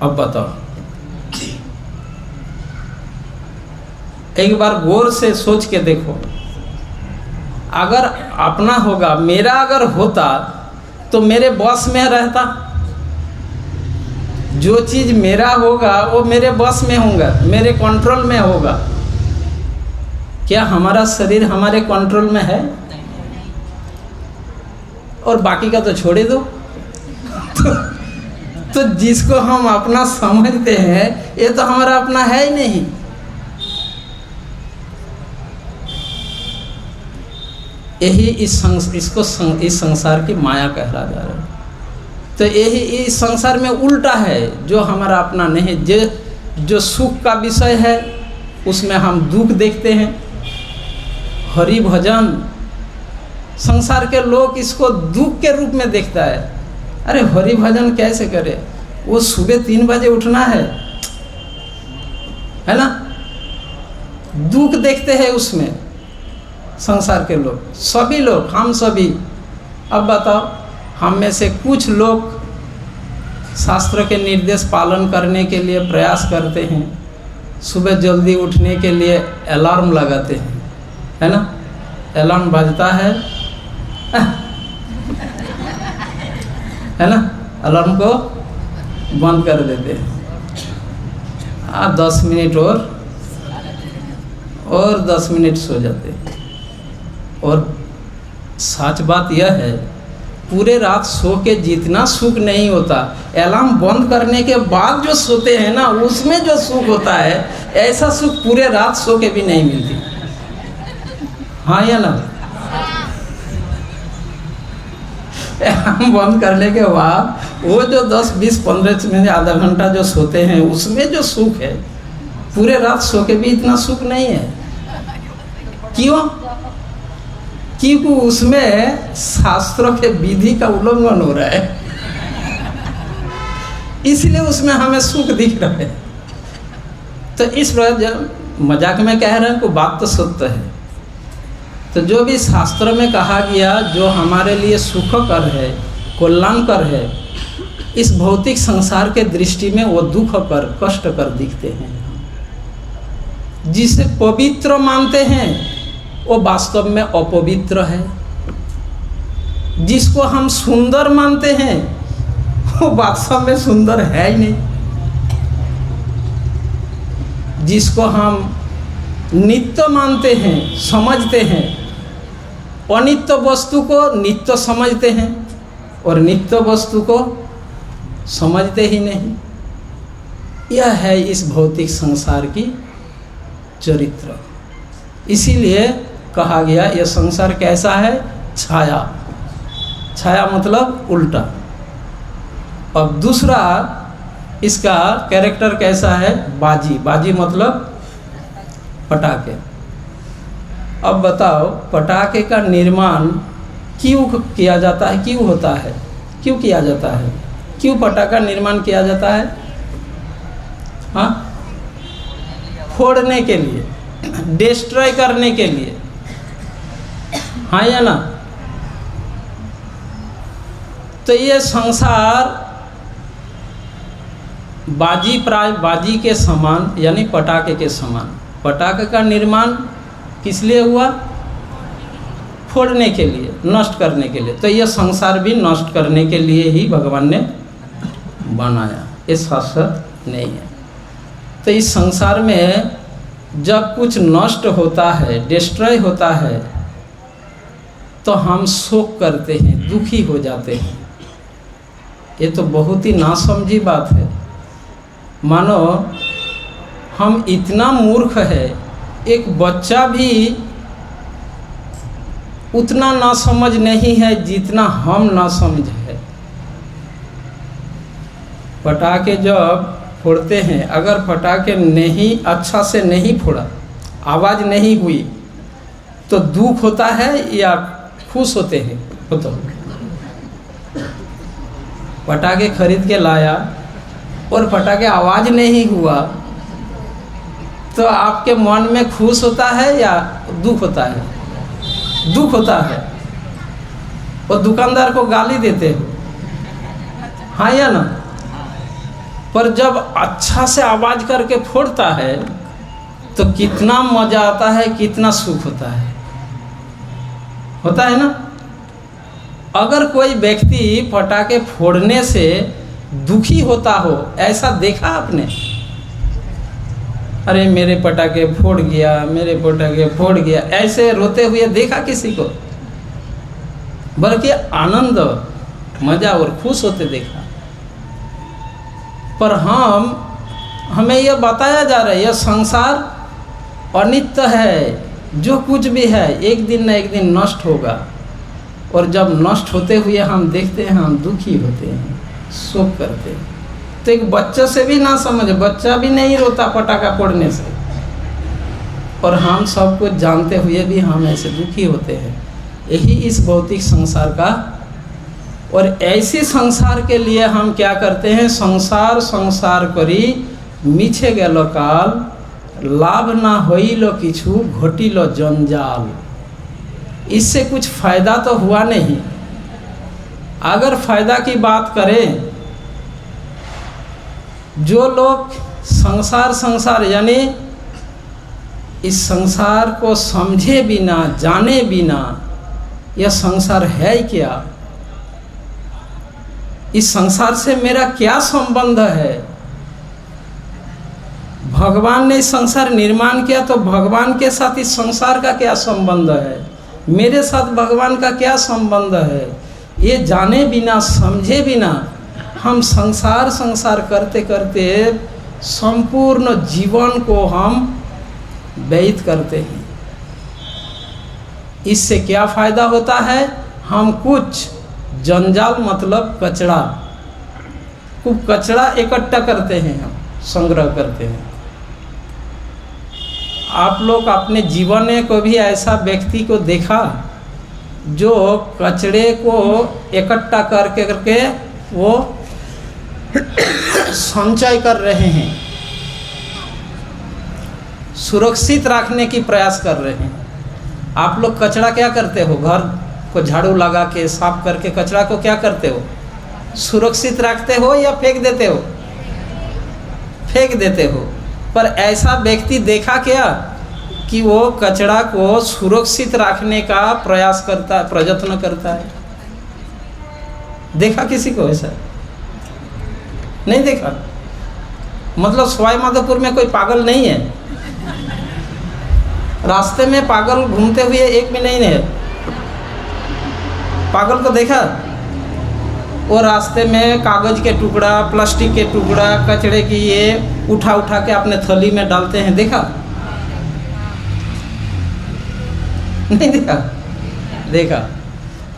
अब बताओ, एक बार गौर से सोच के देखो। अगर अपना होगा, मेरा अगर होता तो मेरे बस में रहता। जो चीज़ मेरा होगा वो मेरे बस में होगा, मेरे कंट्रोल में होगा। क्या हमारा शरीर हमारे कंट्रोल में है? और बाकी का तो छोड़े दो। तो जिसको हम अपना समझते हैं, ये तो हमारा अपना है ही नहीं। यही इस संसार की माया कहला जा रहा है। तो यही इस संसार में उल्टा है, जो हमारा अपना नहीं। जो सुख का विषय है उसमें हम दुख देखते हैं। हरि भजन, संसार के लोग इसको दुख के रूप में देखता है। अरे हरि भजन कैसे करे? वो सुबह 3 बजे उठना है ना? दुख देखते हैं उसमें संसार के लोग, सभी लोग, हम सभी। अब बताओ, हम में से कुछ लोग शास्त्र के निर्देश पालन करने के लिए प्रयास करते हैं, सुबह जल्दी उठने के लिए अलार्म लगाते हैं, है ना? अलार्म बजता है है ना? अलार्म को बंद कर देते हैं। 10 मिनट और 10 मिनट सो जाते हैं। और सच बात यह है, पूरे रात सो के जितना सुख नहीं होता, अलार्म बंद करने के बाद जो सोते हैं ना, उसमें जो सुख होता है, ऐसा सुख पूरे रात सो के भी नहीं मिलती। हाँ या ना? अलार्म बंद करने के बाद वो जो 10, 20, 15 मिनट, आधा घंटा जो सोते हैं, उसमें जो सुख है, पूरे रात सो के भी इतना सुख नहीं है। क्यों? क्योंकि उसमें शास्त्रों के विधि का उल्लंघन हो रहा है, इसलिए उसमें हमें सुख दिख रहा है। तो इस प्रकार मजाक में कह रहे हैं कि बात तो सत्य है। तो जो भी शास्त्र में कहा गया, जो हमारे लिए सुखकर है, कल्याणकर है, इस भौतिक संसार के दृष्टि में वो दुखकर, कष्टकर दिखते हैं। जिसे पवित्र मानते हैं वो वास्तव में अपवित्र है। जिसको हम सुंदर मानते हैं वो वास्तव में सुंदर है ही नहीं। जिसको हम नित्य मानते हैं, समझते हैं, अनित्य वस्तु को नित्य समझते हैं और नित्य वस्तु को समझते ही नहीं। यह है इस भौतिक संसार की चरित्र। इसीलिए कहा गया यह संसार कैसा है? छाया। छाया मतलब उल्टा। अब दूसरा इसका कैरेक्टर कैसा है? बाजी। बाजी मतलब पटाखे। अब बताओ, पटाखे का निर्माण क्यों किया जाता है? क्यों होता है? क्यों किया जाता है? क्यों पटाखा निर्माण किया जाता है? हाँ, फोड़ने के लिए, डिस्ट्रॉय करने के लिए, हाँ या ना? तो ये संसार बाजी, प्राय बाजी के समान, यानी पटाखे के समान। पटाखे का निर्माण किस लिए हुआ? फोड़ने के लिए, नष्ट करने के लिए। तो यह संसार भी नष्ट करने के लिए ही भगवान ने बनाया, ये शाश्वत नहीं है। तो इस संसार में जब कुछ नष्ट होता है, डिस्ट्रॉय होता है, तो हम शोक करते हैं, दुखी हो जाते हैं। ये तो बहुत ही नासमझी बात है। मानो हम इतना मूर्ख है, एक बच्चा भी उतना नासमझ नहीं है जितना हम नासमझ है। पटाखे जब फोड़ते हैं, अगर पटाखे नहीं अच्छा से नहीं फोड़ा, आवाज़ नहीं हुई, तो दुख होता है या खुश होते हैं? तो पटाखे खरीद के लाया और पटाखे आवाज़ नहीं हुआ, तो आपके मन में खुश होता है या दुख होता है? दुख होता है। और दुकानदार को गाली देते हो, हाँ या ना? पर जब अच्छा से आवाज़ करके फोड़ता है तो कितना मज़ा आता है, कितना सुख होता है ना? अगर कोई व्यक्ति पटाखे फोड़ने से दुखी होता हो, ऐसा देखा आपने? अरे मेरे पटाखे फोड़ गया, मेरे पटाखे फोड़ गया, ऐसे रोते हुए देखा किसी को? बल्कि आनंद, मजा और खुश होते देखा। पर हमें यह बताया जा रहा है यह संसार अनित्य है, जो कुछ भी है एक दिन न एक दिन नष्ट होगा। और जब नष्ट होते हुए हम देखते हैं, हम दुखी होते हैं, शोक करते हैं। तो एक बच्चे से भी ना समझे, बच्चा भी नहीं रोता पटाखा फोड़ने से, और हम सब कुछ जानते हुए भी हम ऐसे दुखी होते हैं। यही इस भौतिक संसार का। और ऐसे संसार के लिए हम क्या करते हैं? संसार करी मिछे गेलो काल, लाभ ना होइलो किछु, घटिलो जंजाल। इससे कुछ फायदा तो हुआ नहीं। अगर फायदा की बात करें, जो लोग संसार यानी इस संसार को समझे बिना, जाने बिना, यह संसार है क्या, इस संसार से मेरा क्या संबंध है, भगवान ने इस संसार निर्माण किया तो भगवान के साथ इस संसार का क्या संबंध है, मेरे साथ भगवान का क्या संबंध है, ये जाने बिना, समझे बिना हम संसार करते करते संपूर्ण जीवन को हम व्यतीत करते हैं। इससे क्या फायदा होता है? हम कुछ जंजाल मतलब कचरा, खूब कचरा इकट्ठा करते हैं, हम संग्रह करते हैं। आप लोग अपने जीवन में कभी ऐसा व्यक्ति को देखा जो कचरे को इकट्ठा करके वो संचय कर रहे हैं, सुरक्षित रखने की प्रयास कर रहे हैं? आप लोग कचरा क्या करते हो? घर को झाड़ू लगा के साफ करके कचरा को क्या करते हो? सुरक्षित रखते हो या फेंक देते हो? फेंक देते हो। पर ऐसा व्यक्ति देखा क्या कि वो कचरा को सुरक्षित रखने का प्रयास करता है, प्रयत्न करता है? देखा किसी को ऐसा? नहीं देखा? मतलब सवाई माधोपुर में कोई पागल नहीं है? रास्ते में पागल घूमते हुए एक भी नहीं है। पागल को देखा? वो रास्ते में कागज के टुकड़ा, प्लास्टिक के टुकड़ा, कचड़े की ये उठा उठा के अपने थैली में डालते हैं, देखा? नहीं देखा? देखा।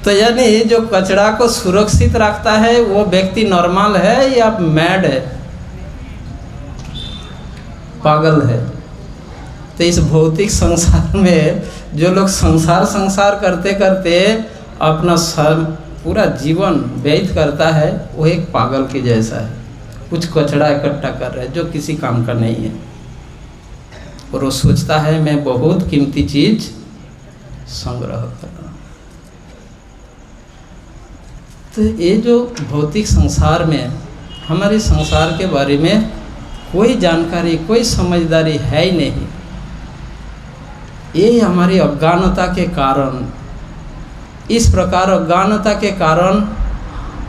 तो यानी जो कचरा को सुरक्षित रखता है वो व्यक्ति नॉर्मल है या मैड है, पागल है? तो इस भौतिक संसार में जो लोग संसार करते करते अपना पूरा जीवन व्यतीत करता है, वो एक पागल के जैसा है। कुछ कचरा इकट्ठा कर रहा है जो किसी काम का नहीं है, और वो सोचता है मैं बहुत कीमती चीज संग्रह कर रहा हूँ। तो ये जो भौतिक संसार में हमारे संसार के बारे में कोई जानकारी, कोई समझदारी है ही नहीं। ये हमारी अज्ञानता के कारण, इस प्रकार अज्ञानता के कारण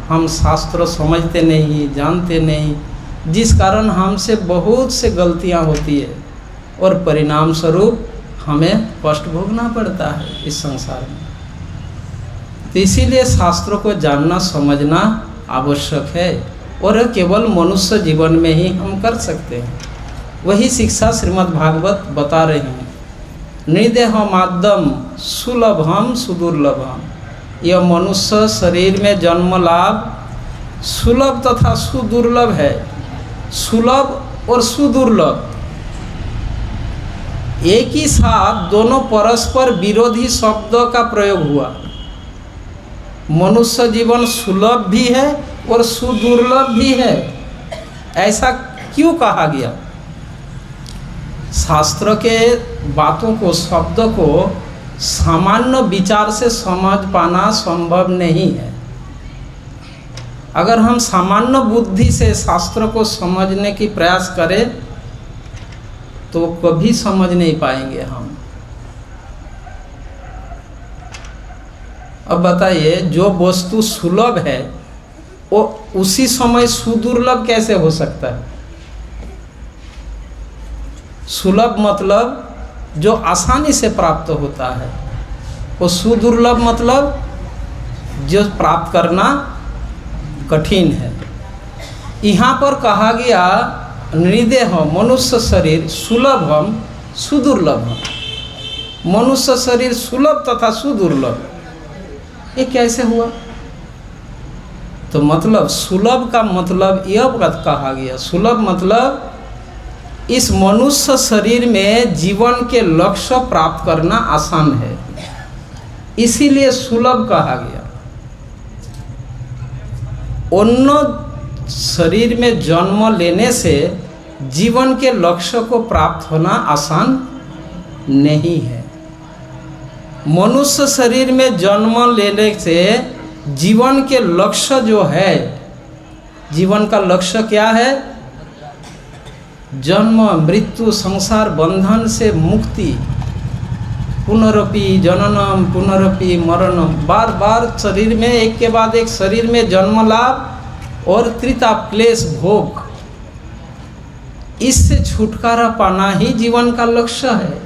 हम शास्त्र समझते नहीं, जानते नहीं, जिस कारण हमसे बहुत से गलतियां होती है और परिणाम स्वरूप हमें कष्ट भोगना पड़ता है इस संसार में। तो इसीलिए शास्त्रों को जानना समझना आवश्यक है, और केवल मनुष्य जीवन में ही हम कर सकते हैं। वही शिक्षा श्रीमद् भागवत बता रहे हैं। निर्देहमाद्यम सुलभम सुदुर्लभम। यह मनुष्य शरीर में जन्म लाभ सुलभ तथा सुदुर्लभ है। सुलभ और सुदुर्लभ एक ही साथ दोनों परस्पर विरोधी शब्दों का प्रयोग हुआ। मनुष्य जीवन सुलभ भी है और सुदुर्लभ भी है। ऐसा क्यों कहा गया? शास्त्र के बातों को, शब्दों को सामान्य विचार से समझ पाना संभव नहीं है। अगर हम सामान्य बुद्धि से शास्त्र को समझने की प्रयास करें तो कभी समझ नहीं पाएंगे हम। अब बताइए, जो वस्तु सुलभ है वो उसी समय सुदुर्लभ कैसे हो सकता है? सुलभ मतलब जो आसानी से प्राप्त होता है, वो सुदुर्लभ मतलब जो प्राप्त करना कठिन है। यहाँ पर कहा गया निर्देह मनुष्य शरीर सुलभम सुदुर्लभम। मनुष्य शरीर सुलभ तथा सुदुर्लभ, ये कैसे हुआ? तो मतलब सुलभ का मतलब यह कहा गया, सुलभ मतलब इस मनुष्य शरीर में जीवन के लक्ष्य प्राप्त करना आसान है, इसीलिए सुलभ कहा गया। अन्य शरीर में जन्म लेने से जीवन के लक्ष्य को प्राप्त होना आसान नहीं है। मनुष्य शरीर में जन्म लेने से जीवन के लक्ष्य जो है, जीवन का लक्ष्य क्या है? जन्म मृत्यु संसार बंधन से मुक्ति, पुनरपि जननम पुनरपि मरणम, बार बार शरीर में एक के बाद एक शरीर में जन्म लाभ और त्रिताप क्लेश भोग, इससे छुटकारा पाना ही जीवन का लक्ष्य है।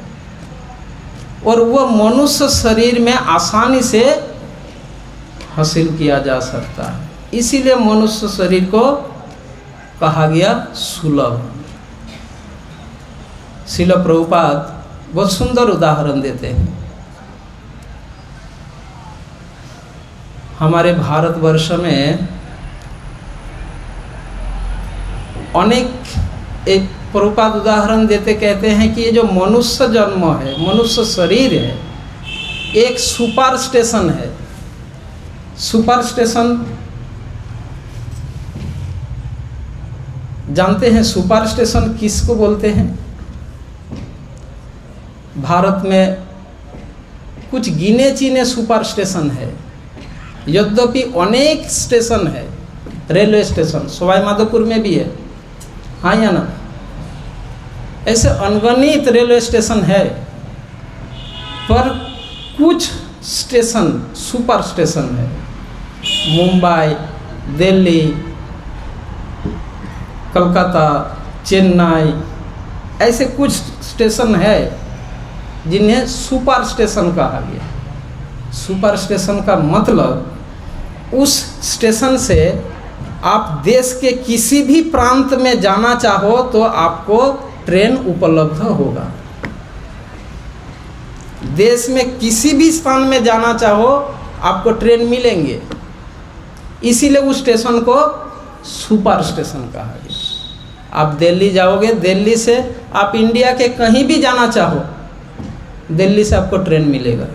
और वह मनुष्य शरीर में आसानी से हासिल किया जा सकता है, इसीलिए मनुष्य शरीर को कहा गया सुलभ। श्रील प्रभुपाद बहुत सुंदर उदाहरण देते हैं। हमारे भारतवर्ष में अनेक एक प्रभुपाद उदाहरण देते कहते हैं कि ये जो मनुष्य जन्म है, मनुष्य शरीर है, एक सुपर स्टेशन है। सुपर स्टेशन जानते हैं? सुपर स्टेशन किसको बोलते हैं? भारत में कुछ गिने चुने सुपर स्टेशन है, यद्यपि अनेक स्टेशन है। रेलवे स्टेशन सवाई माधोपुर में भी है, हाँ या ना? ऐसे अनगिनत रेलवे स्टेशन है, पर कुछ स्टेशन सुपर स्टेशन है। मुंबई, दिल्ली, कलकत्ता, चेन्नई, ऐसे कुछ स्टेशन है जिन्हें सुपर स्टेशन कहा गया। सुपर स्टेशन का मतलब उस स्टेशन से आप देश के किसी भी प्रांत में जाना चाहो तो आपको ट्रेन उपलब्ध होगा। देश में किसी भी स्थान में जाना चाहो आपको ट्रेन मिलेंगे, इसीलिए उस स्टेशन को सुपर स्टेशन कहा गया। आप दिल्ली जाओगे, दिल्ली से आप इंडिया के कहीं भी जाना चाहो, दिल्ली से आपको ट्रेन मिलेगा,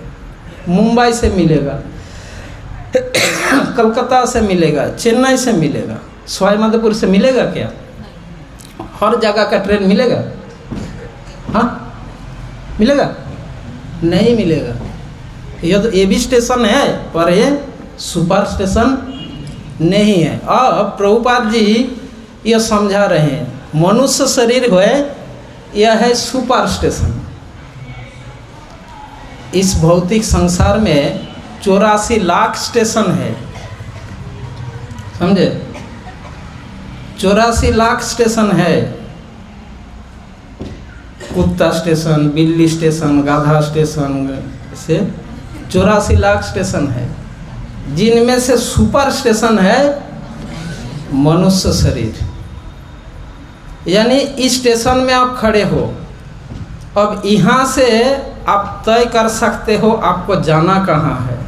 मुंबई से मिलेगा, कलकत्ता से मिलेगा, चेन्नई से मिलेगा, सवाई माधोपुर से मिलेगा क्या? हर जगह का ट्रेन मिलेगा? हाँ, मिलेगा? नहीं मिलेगा। यह तो ये भी स्टेशन है पर ये सुपर स्टेशन नहीं है। अब प्रभुपाद जी यह समझा रहे हैं, मनुष्य शरीर है, यह है सुपर स्टेशन। इस भौतिक संसार में 84 लाख स्टेशन है, समझे? 84 लाख स्टेशन है। कुत्ता स्टेशन, बिल्ली स्टेशन, गाधा स्टेशन, से 84 लाख स्टेशन है, जिनमें से सुपर स्टेशन है मनुष्य शरीर। यानी इस स्टेशन में आप खड़े हो, अब यहाँ से आप तय कर सकते हो आपको जाना कहाँ है।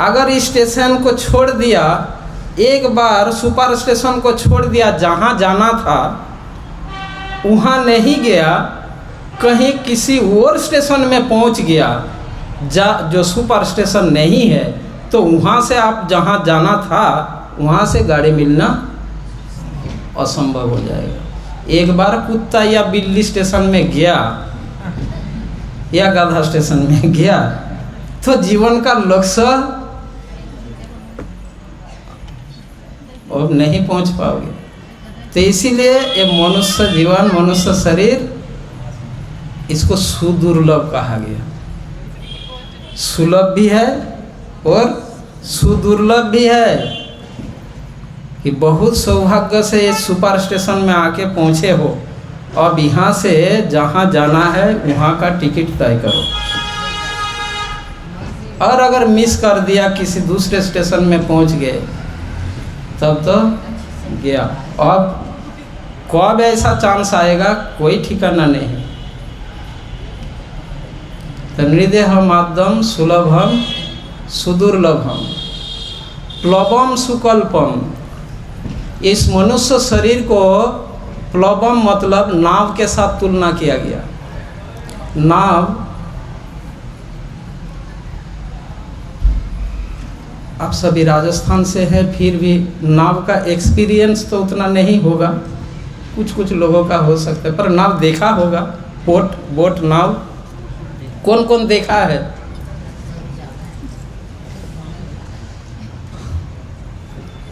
अगर इस स्टेशन को छोड़ दिया, एक बार सुपर स्टेशन को छोड़ दिया, जहाँ जाना था वहाँ नहीं गया, कहीं किसी और स्टेशन में पहुँच गया जो सुपर स्टेशन नहीं है, तो वहाँ से आप जहाँ जाना था वहाँ से गाड़ी मिलना असंभव हो जाएगा। एक बार कुत्ता या बिल्ली स्टेशन में गया या गाधा स्टेशन में गया तो जीवन का लक्ष्य अब नहीं पहुंच पाओगे। तो इसीलिए ये मनुष्य जीवन, मनुष्य शरीर, इसको सुदुर्लभ कहा गया। सुलभ भी है और सुदुर्लभ भी है कि बहुत सौभाग्य से इस सुपर स्टेशन में आके पहुँचे हो। अब यहाँ से जहाँ जाना है वहाँ का टिकट तय करो, और अगर मिस कर दिया, किसी दूसरे स्टेशन में पहुँच गए, तब तो गया। अब कब ऐसा चांस आएगा कोई ठिकाना नहीं। तो नृदेह माध्यम सुलभम सुदुर्लभम प्लवम सुकल्पम। इस मनुष्य शरीर को प्लवम मतलब नाव के साथ तुलना किया गया। नाव, आप सभी राजस्थान से हैं, फिर भी नाव का एक्सपीरियंस तो उतना नहीं होगा, कुछ कुछ लोगों का हो सकता है, पर नाव देखा होगा। बोट नाव कौन कौन देखा है?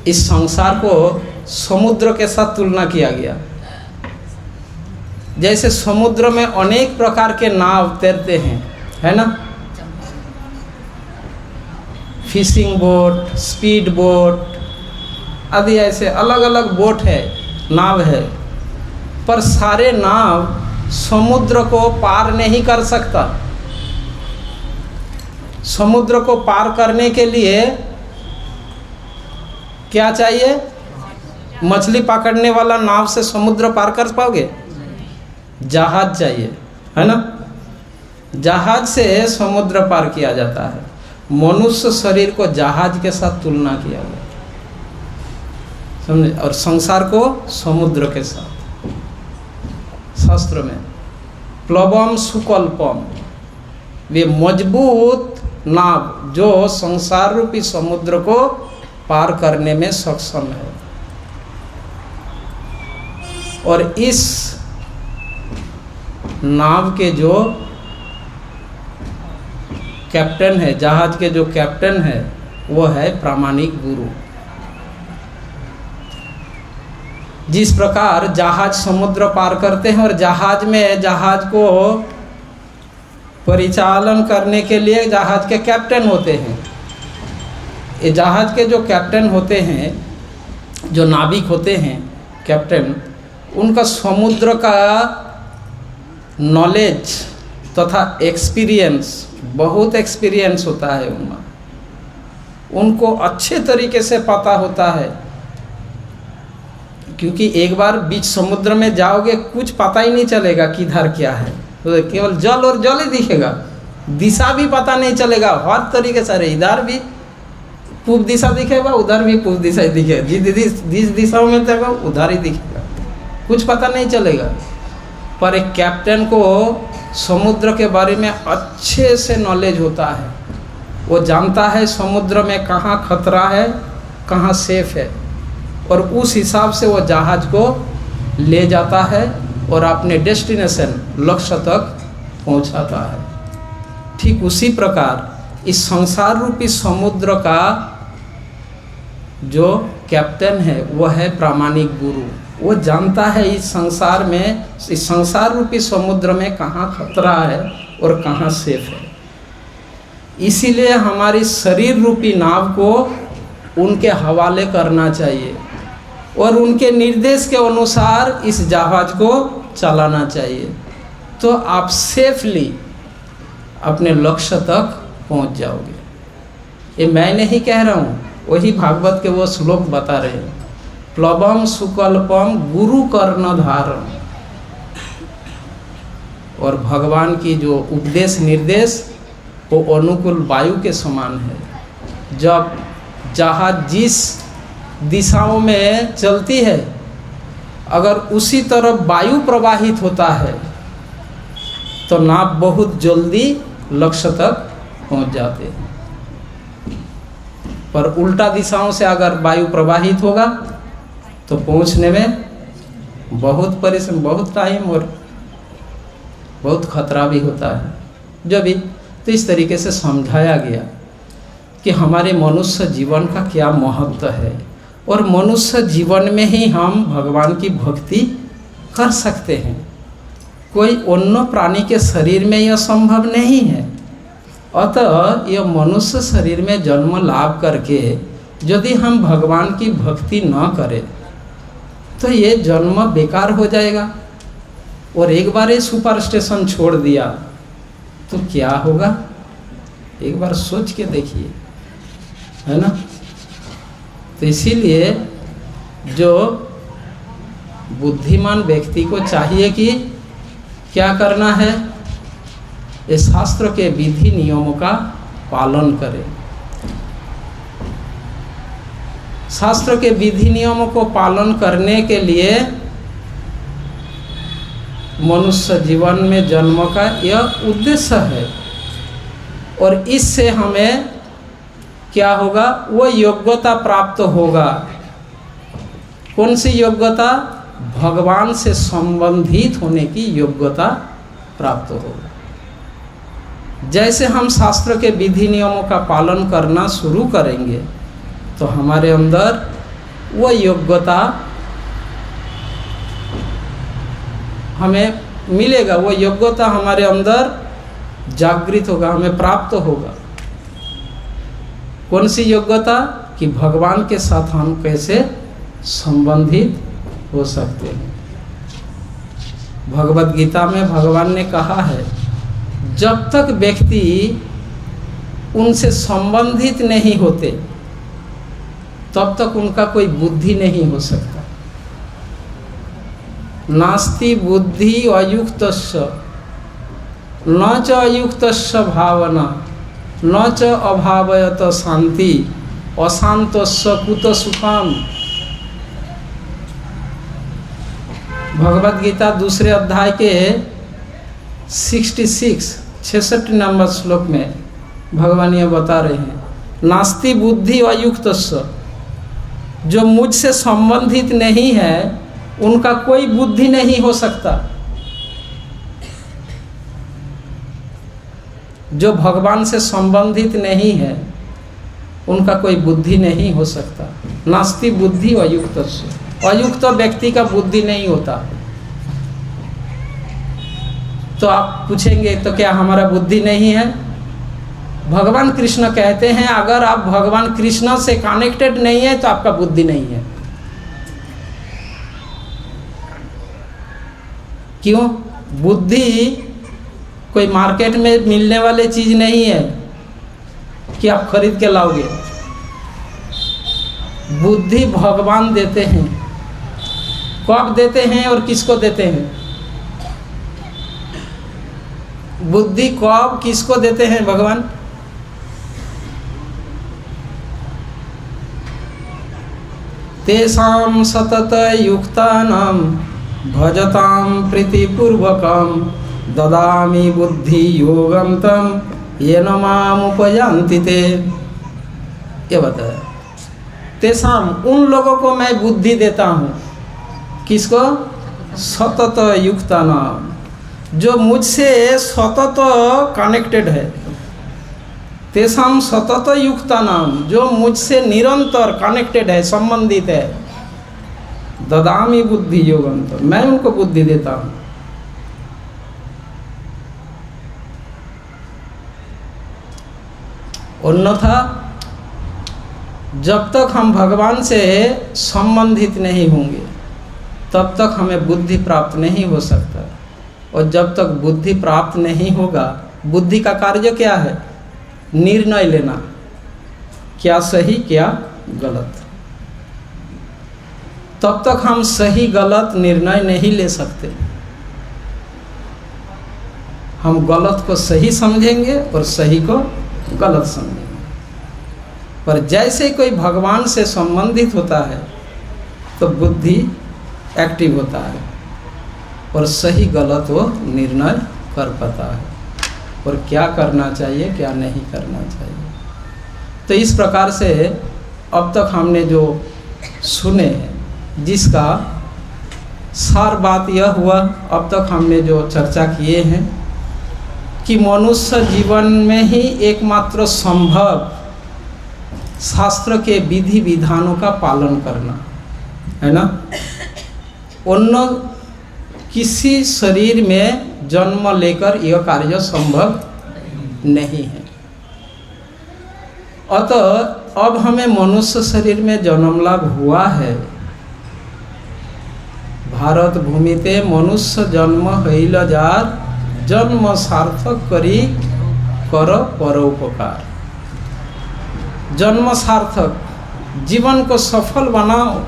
इस संसार को समुद्र के साथ तुलना किया गया। जैसे समुद्र में अनेक प्रकार के नाव तैरते हैं, है ना? फिशिंग बोट, स्पीड बोट आदि ऐसे अलग अलग बोट है, नाव है, पर सारे नाव समुद्र को पार नहीं कर सकता। समुद्र को पार करने के लिए क्या चाहिए? मछली पकड़ने वाला नाव से समुद्र पार कर पाओगे? जहाज चाहिए, है ना? जहाज से समुद्र पार किया जाता है। मनुष्य शरीर को जहाज के साथ तुलना किया गया, समझे? और संसार को समुद्र के साथ। शास्त्र में प्लवम सुकल्पम, वे मजबूत नाव जो संसार रूपी समुद्र को पार करने में सक्षम है। और इस नाव के जो कैप्टन है, जहाज के जो कैप्टन है, वो है प्रामाणिक गुरु। जिस प्रकार जहाज समुद्र पार करते हैं और जहाज में जहाज को परिचालन करने के लिए जहाज के कैप्टन होते हैं। ये जहाज के जो कैप्टन होते हैं, जो नाविक होते हैं, कैप्टन, उनका समुद्र का नॉलेज तथा एक्सपीरियंस, बहुत एक्सपीरियंस होता है उनमें, उनको अच्छे तरीके से पता होता है। क्योंकि एक बार बीच समुद्र में जाओगे कुछ पता ही नहीं चलेगा किधर क्या है, तो केवल जल और जल ही दिखेगा, दिशा भी पता नहीं चलेगा हर तरीके से। इधर भी पूर्व दिशा दिखेगा, उधर भी पूर्व दिशा ही दिखेगा, जिस दिशा में देखो उधर ही दिखेगा, कुछ पता नहीं चलेगा। पर एक कैप्टन को समुद्र के बारे में अच्छे से नॉलेज होता है, वो जानता है समुद्र में कहाँ खतरा है, कहाँ सेफ है, और उस हिसाब से वो जहाज को ले जाता है और अपने डेस्टिनेशन, लक्ष्य तक पहुंचाता है। ठीक उसी प्रकार इस संसार रूपी समुद्र का जो कैप्टन है वो है प्रामाणिक गुरु। वो जानता है इस संसार में, इस संसार रूपी समुद्र में कहाँ खतरा है और कहाँ सेफ है। इसीलिए हमारी शरीर रूपी नाव को उनके हवाले करना चाहिए और उनके निर्देश के अनुसार इस जहाज को चलाना चाहिए, तो आप सेफली अपने लक्ष्य तक पहुंच जाओगे। ये मैं नहीं कह रहा हूँ, वही भागवत के वो श्लोक बता रहे हैं, प्लवम सुकल्पम गुरु कर्णधारम। और भगवान की जो उपदेश निर्देश वो अनुकूल वायु के समान है। जब जहाज जिस दिशाओं में चलती है, अगर उसी तरफ वायु प्रवाहित होता है तो नाव बहुत जल्दी लक्ष्य तक पहुंच जाते हैं। पर उल्टा दिशाओं से अगर वायु प्रवाहित होगा तो पहुंचने में बहुत परिश्रम, बहुत टाइम और बहुत खतरा भी होता है। जो भी तो इस तरीके से समझाया गया कि हमारे मनुष्य जीवन का क्या महत्व है, और मनुष्य जीवन में ही हम भगवान की भक्ति कर सकते हैं। कोई अन्य प्राणी के शरीर में यह संभव नहीं है। अतः यह मनुष्य शरीर में जन्म लाभ करके यदि हम भगवान की भक्ति न करें तो ये जन्म बेकार हो जाएगा। और एक बार ये सुपर स्टेशन छोड़ दिया तो क्या होगा, एक बार सोच के देखिए, है ना। तो इसीलिए जो बुद्धिमान व्यक्ति को चाहिए कि क्या करना है, ये शास्त्र के विधि नियमों का पालन करें। शास्त्र के विधि नियमों को पालन करने के लिए मनुष्य जीवन में जन्म का यह उद्देश्य है। और इससे हमें क्या होगा, वो योग्यता प्राप्त होगा। कौन सी योग्यता? भगवान से संबंधित होने की योग्यता प्राप्त होगा। जैसे हम शास्त्र के विधि नियमों का पालन करना शुरू करेंगे तो हमारे अंदर वो योग्यता हमें मिलेगा, वो योग्यता हमारे अंदर जागृत होगा, हमें प्राप्त होगा। कौन सी योग्यता? कि भगवान के साथ हम कैसे संबंधित हो सकते हैं। भगवत गीता में भगवान ने कहा है, जब तक व्यक्ति उनसे संबंधित नहीं होते तब तक उनका कोई बुद्धि नहीं हो सकता। नास्ति बुद्धि अयुक्तस्य न च अयुक्तस्य भावना न च अभावयत शांति अशांतस्य कुत सुखम। भगवत गीता दूसरे अध्याय के 66 नंबर श्लोक में भगवान ये बता रहे हैं, नास्ति बुद्धि अयुक्तस्य, जो मुझसे संबंधित नहीं है उनका कोई बुद्धि नहीं हो सकता। जो भगवान से संबंधित नहीं है उनका कोई बुद्धि नहीं हो सकता। नास्ति बुद्धि अयुक्तस्य, अयुक्त व्यक्ति का बुद्धि नहीं होता। तो आप पूछेंगे तो क्या हमारा बुद्धि नहीं है? भगवान कृष्ण कहते हैं अगर आप भगवान कृष्ण से कनेक्टेड नहीं है तो आपका बुद्धि नहीं है। क्यों? बुद्धि कोई मार्केट में मिलने वाली चीज़ नहीं है कि आप खरीद के लाओगे। बुद्धि भगवान देते हैं। कब देते हैं और किसको देते हैं? बुद्धि कब किसको देते हैं भगवान? तेषां सतत युक्तानां भजतां प्रीतिपूर्वकं ददामि बुद्धि योगं तं येन माम उपयान्ति ते। ये बताया, तेषाम उन लोगों को मैं बुद्धि देता हूँ। किसको? सतत युक्तानां, जो मुझसे सतत कनेक्टेड है। तेषाम सतत युक्तानां, जो मुझसे निरंतर कनेक्टेड है, संबंधित है। ददामि बुद्धि योगं, तो मैं उनको बुद्धि देता हूँ। अन्यथा जब तक हम भगवान से संबंधित नहीं होंगे तब तक हमें बुद्धि प्राप्त नहीं हो सकता। और जब तक बुद्धि प्राप्त नहीं होगा, बुद्धि का कार्य क्या है? निर्णय लेना, क्या सही क्या गलत। तब तक हम सही गलत निर्णय नहीं ले सकते। हम गलत को सही समझेंगे और सही को गलत समझेंगे। पर जैसे कोई भगवान से संबंधित होता है तो बुद्धि एक्टिव होता है और सही गलत वो निर्णय कर पाता है और क्या करना चाहिए क्या नहीं करना चाहिए। तो इस प्रकार से अब तक हमने जो सुने हैं, जिसका सार बात यह हुआ, अब तक हमने जो चर्चा किए हैं कि मनुष्य जीवन में ही एकमात्र संभव शास्त्र के विधि विधानों का पालन करना है ना। अन्य किसी शरीर में जन्म लेकर यह कार्य संभव नहीं है। अतः अब हमें मनुष्य शरीर में जन्म लाभ हुआ है। भारत भूमिते मनुष्य जन्म हईल जार, जन्म सार्थक करी कर परोपकार। जन्म सार्थक, जीवन को सफल बनाओ।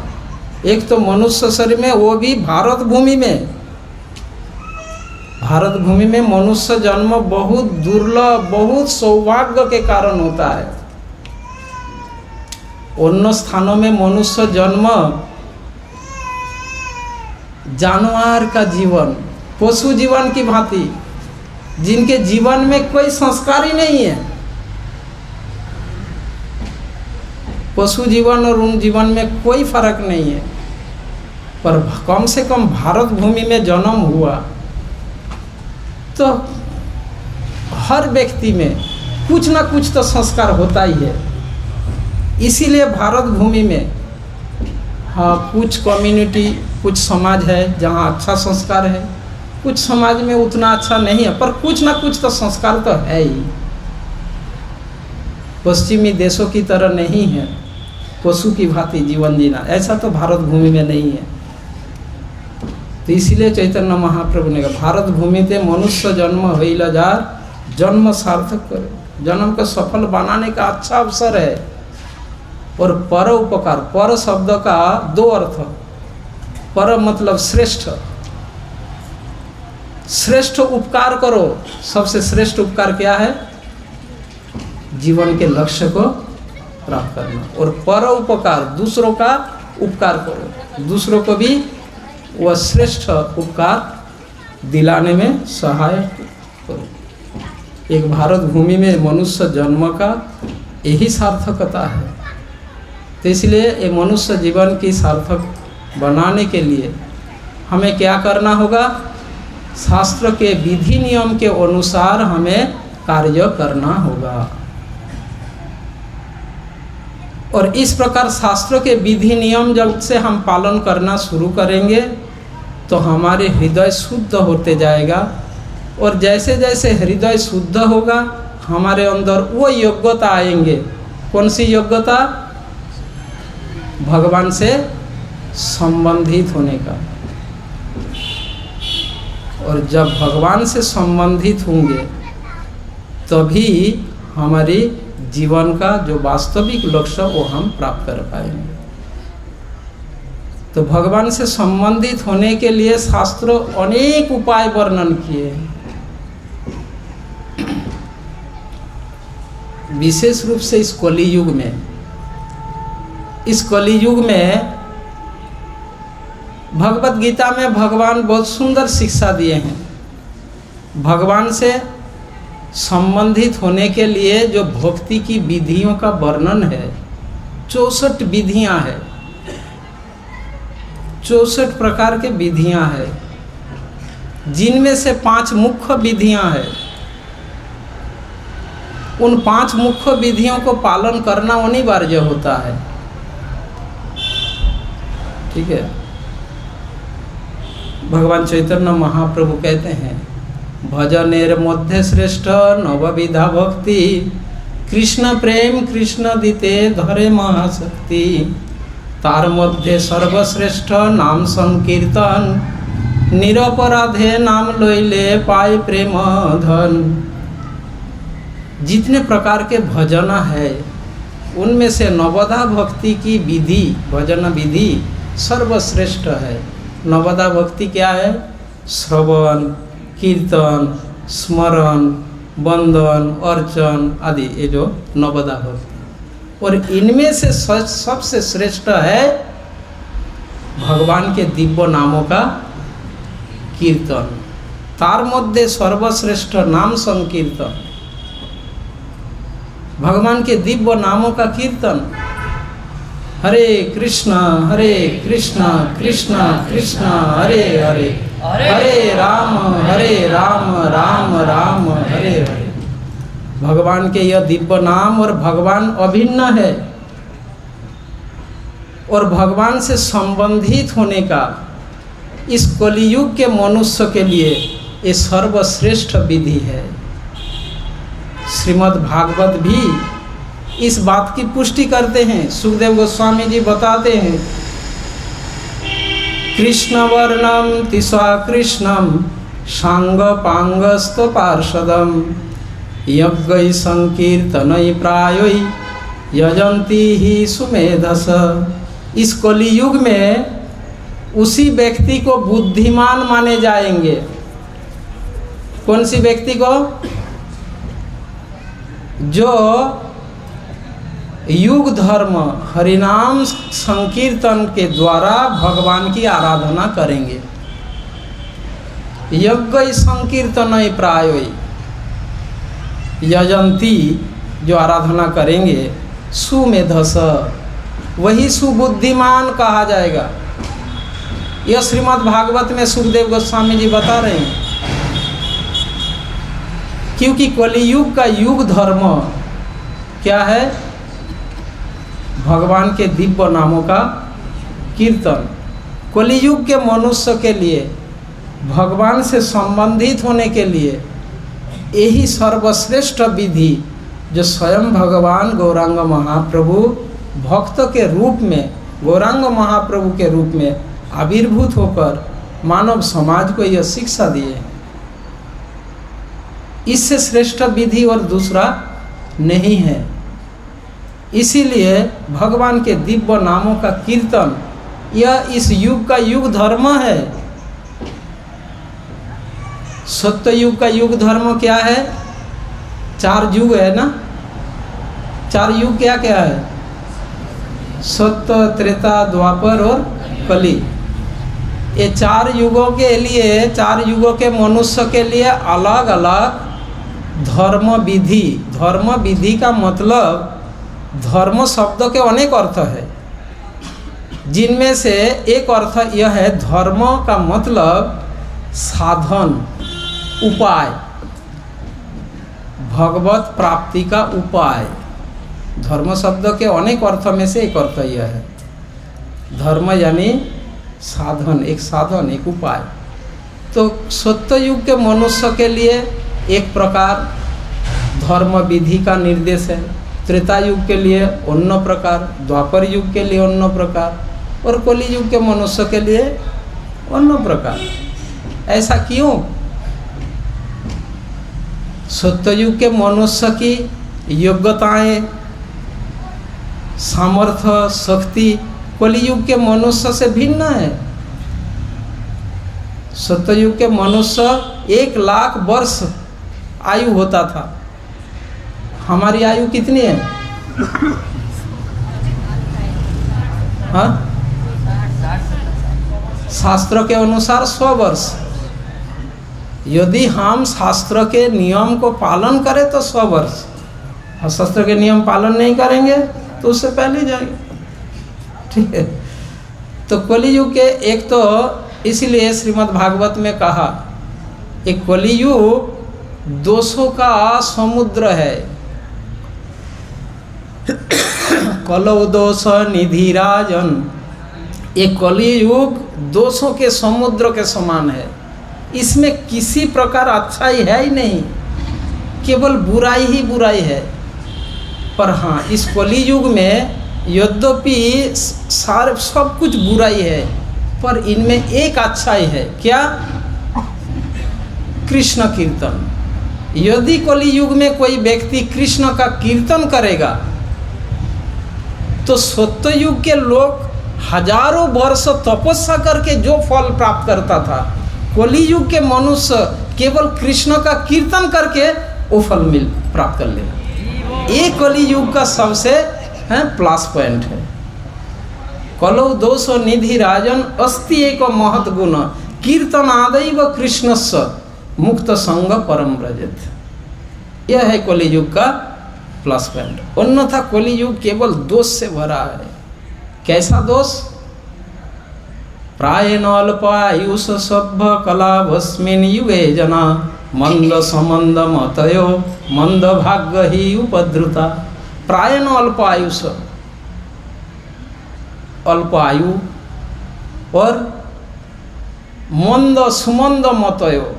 एक तो मनुष्य शरीर में, वो भी भारत भूमि में। भारत भूमि में मनुष्य जन्म बहुत दुर्लभ, बहुत सौभाग्य के कारण होता है। अन्य स्थानों में मनुष्य जन्म जानवर का जीवन, पशु जीवन की भांति, जिनके जीवन में कोई संस्कार ही नहीं है। पशु जीवन और उन जीवन में कोई फर्क नहीं है। पर कम से कम भारत भूमि में जन्म हुआ तो हर व्यक्ति में कुछ ना कुछ तो संस्कार होता ही है। इसीलिए भारत भूमि में हाँ, कुछ कम्युनिटी, कुछ समाज है जहाँ अच्छा संस्कार है, कुछ समाज में उतना अच्छा नहीं है, पर कुछ ना कुछ तो संस्कार तो है ही। पश्चिमी देशों की तरह नहीं है पशु की भांति जीवन जीना, ऐसा तो भारत भूमि में नहीं है। तो इसीलिए चैतन्य महाप्रभु ने कहा, भारत भूमि ते मनुष्य जन्म हईल जार, जन्म सार्थक करे। जन्म को सफल बनाने का अच्छा अवसर है। और पर उपकार, पर शब्द का दो अर्थ। पर मतलब श्रेष्ठ, श्रेष्ठ उपकार करो। सबसे श्रेष्ठ उपकार क्या है? जीवन के लक्ष्य को प्राप्त करना। और पर उपकार, दूसरों का उपकार करो, दूसरों को भी वह श्रेष्ठ उपकार दिलाने में सहायक करो। एक भारत भूमि में मनुष्य जन्म का यही सार्थकता है। तो इसलिए ये मनुष्य जीवन की सार्थक बनाने के लिए हमें क्या करना होगा? शास्त्र के विधि नियम के अनुसार हमें कार्य करना होगा। और इस प्रकार शास्त्र के विधि नियम जब से हम पालन करना शुरू करेंगे तो हमारे हृदय शुद्ध होते जाएगा। और जैसे जैसे हृदय शुद्ध होगा हमारे अंदर वो योग्यता आएंगे। कौन सी योग्यता? भगवान से संबंधित होने का। और जब भगवान से संबंधित होंगे तभी हमारी जीवन का जो वास्तविक लक्ष्य वो हम प्राप्त कर पाएंगे। तो भगवान से संबंधित होने के लिए शास्त्रों अनेक उपाय वर्णन किए हैं। विशेष रूप से इस कलियुग में भगवत गीता में भगवान बहुत सुंदर शिक्षा दिए हैं। भगवान से संबंधित होने के लिए जो भक्ति की विधियों का वर्णन है, 64 विधियां हैं, 64 प्रकार के विधियां हैं, जिनमें से 5 मुख्य विधियां हैं। उन 5 मुख्य विधियों को पालन करना अनिवार्य होता है। ठीक है। भगवान चैतन्य महाप्रभु कहते हैं, भजनेर मध्य श्रेष्ठ नवविधा भक्ति, कृष्ण प्रेम कृष्ण दिते धरे महाशक्ति, तार मध्य सर्वश्रेष्ठ नाम संकीर्तन, निरपराधे नाम लैले पाए प्रेम धन। जितने प्रकार के भजन है उनमें से नवदा भक्ति की विधि, भजन विधि सर्वश्रेष्ठ है। नवदा भक्ति क्या है? श्रवण, कीर्तन, स्मरण, वंदन, अर्चन आदि, ये जो नवदा भक्ति। और इनमें से सबसे श्रेष्ठ है भगवान के दिव्य नामों का कीर्तन। तार मध्य सर्वश्रेष्ठ नाम संकीर्तन, भगवान के दिव्य नामों का कीर्तन। हरे कृष्णा कृष्ण कृष्ण हरे हरे, हरे राम राम राम हरे हरे। भगवान के यह दिव्य नाम, और भगवान अभिन्न है, और भगवान से संबंधित होने का इस कलियुग के मनुष्य के लिए ये सर्वश्रेष्ठ विधि है। श्रीमद् भागवत भी इस बात की पुष्टि करते हैं। सुखदेव गोस्वामी जी बताते हैं, कृष्ण वर्णम तिस्वा कृष्णम सांग पांगस्त पार्षदम, यज्ञ संकीर्तनई प्रायोई यजंती ही सुमेधस। इस कलियुग में उसी व्यक्ति को बुद्धिमान माने जाएंगे। कौन सी व्यक्ति को? जो युग धर्म हरिनाम संकीर्तन के द्वारा भगवान की आराधना करेंगे। यज्ञ संकीर्तन प्रायोई यजंती, जो आराधना करेंगे, सुमेधस, वही सुबुद्धिमान कहा जाएगा। यह श्रीमद् भागवत में सुखदेव गोस्वामी जी बता रहे हैं। क्योंकि कलियुग का युग धर्म क्या है? भगवान के दिव्य नामों का कीर्तन। कलियुग के मनुष्य के लिए भगवान से संबंधित होने के लिए यही सर्वश्रेष्ठ विधि, जो स्वयं भगवान गौरांग महाप्रभु भक्त के रूप में, गौरांग महाप्रभु के रूप में आविर्भूत होकर मानव समाज को यह शिक्षा दिए। इससे श्रेष्ठ विधि और दूसरा नहीं है। इसीलिए भगवान के दिव्य नामों का कीर्तन यह इस युग का युग धर्म है। सत्य युग का युग धर्म क्या है? 4 युग है ना। 4 युग क्या क्या है? सत्य, त्रेता, द्वापर और कली। ये 4 युगों के लिए, 4 युगों के मनुष्य के लिए अलग अलग धर्म विधि। धर्म विधि का मतलब, धर्म शब्द के अनेक अर्थ है, जिनमें से एक अर्थ यह है, धर्म का मतलब साधन, उपाय, भगवत प्राप्ति का उपाय। धर्म शब्द के अनेक अर्थ में से एक अर्थ यह है। धर्म यानी साधन, एक साधन, एक उपाय। तो सत्य युग के मनुष्य के लिए एक प्रकार धर्म विधि का निर्देश है, त्रेता युग के लिए अन्य प्रकार, द्वापर युग के लिए अन्य प्रकार, और कली युग के मनुष्य के लिए अन्य प्रकार। ऐसा क्यों? सत्ययुग के मनुष्य की योग्यताएं, सामर्थ्य, शक्ति कलियुग के मनुष्य से भिन्न है। सत्ययुग के मनुष्य 1,00,000 वर्ष आयु होता था। हमारी आयु कितनी है? हाँ, शास्त्र के अनुसार 100 वर्ष। यदि हम शास्त्र के नियम को पालन करें तो 100 वर्ष, और शास्त्र के नियम पालन नहीं करेंगे तो उससे पहले जाएंगे। ठीक है। तो कलियुग के एक तो इसीलिए श्रीमद् भागवत में कहा, एक कलियुग दोषों का समुद्र है। कलौ दोष निधि राजन, एक कलियुग दोषों के समुद्र के समान है। इसमें किसी प्रकार अच्छाई है ही नहीं, केवल बुराई ही बुराई है। पर हाँ, इस कलियुग में यद्यपि सारे सब कुछ बुराई है, पर इनमें एक अच्छाई है। क्या? कृष्ण कीर्तन। यदि कलियुग में कोई व्यक्ति कृष्ण का कीर्तन करेगा तो सत्ययुग के लोग हजारों वर्ष तपस्या करके जो फल प्राप्त करता था, कलियुग के मनुष्य केवल कृष्ण का कीर्तन करके वो फल प्राप्त कर लेगा। ये कलियुग का सबसे प्लस पॉइंट है। कलौ दोष निधि राजन अस्ति एक महत गुण, कीर्तनादैव कृष्णस्य मुक्त संग परम व्रजेत। यह है कलियुग का प्लस पॉइंट। अन्यथा कलियुग केवल दोष से भरा है। कैसा दोष? प्रायेण अल्पायुष सभ्य कलाभस्मिन् युगे जना, मंद समंद मतयो मंद भाग्य ही उपद्रुता। प्रायेण अल्पायुष, अल्प आयु, और मंद सुमंद मतयो,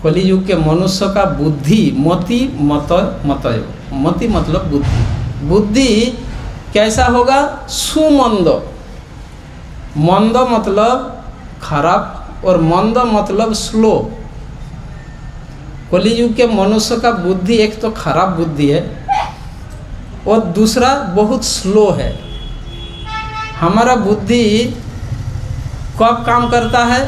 कलियुग के मनुष्य का बुद्धि, मति मतयो, मति मतलब बुद्धि, बुद्धि कैसा होगा? सुमंद। मंद मतलब खराब और मंद मतलब स्लो। कलियुग के मनुष्य का बुद्धि एक तो खराब बुद्धि है और दूसरा बहुत स्लो है। हमारा बुद्धि कब काम करता है?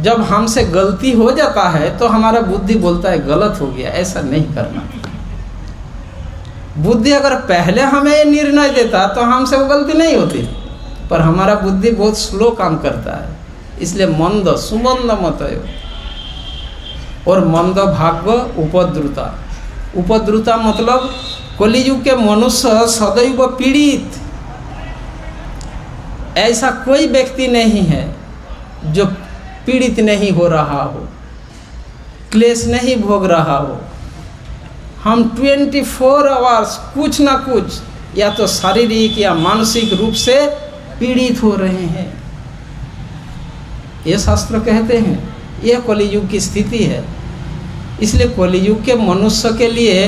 जब हमसे गलती हो जाता है तो हमारा बुद्धि बोलता है गलत हो गया, ऐसा नहीं करना। बुद्धि अगर पहले हमें निर्णय देता तो हमसे वो गलती नहीं होती, पर हमारा बुद्धि बहुत स्लो काम करता है। इसलिए मंद सुमंद मतयो और मंद भाग्य उपद्रुता। उपद्रुता मतलब कलियुग के मनुष्य सदैव पीड़ित। ऐसा कोई व्यक्ति नहीं है जो पीड़ित नहीं हो रहा हो, क्लेश नहीं भोग रहा हो। हम 24 आवर्स कुछ ना कुछ या तो शारीरिक या मानसिक रूप से पीड़ित हो रहे हैं। ये शास्त्र कहते हैं, यह कलियुग की स्थिति है। इसलिए कलियुग के मनुष्य के लिए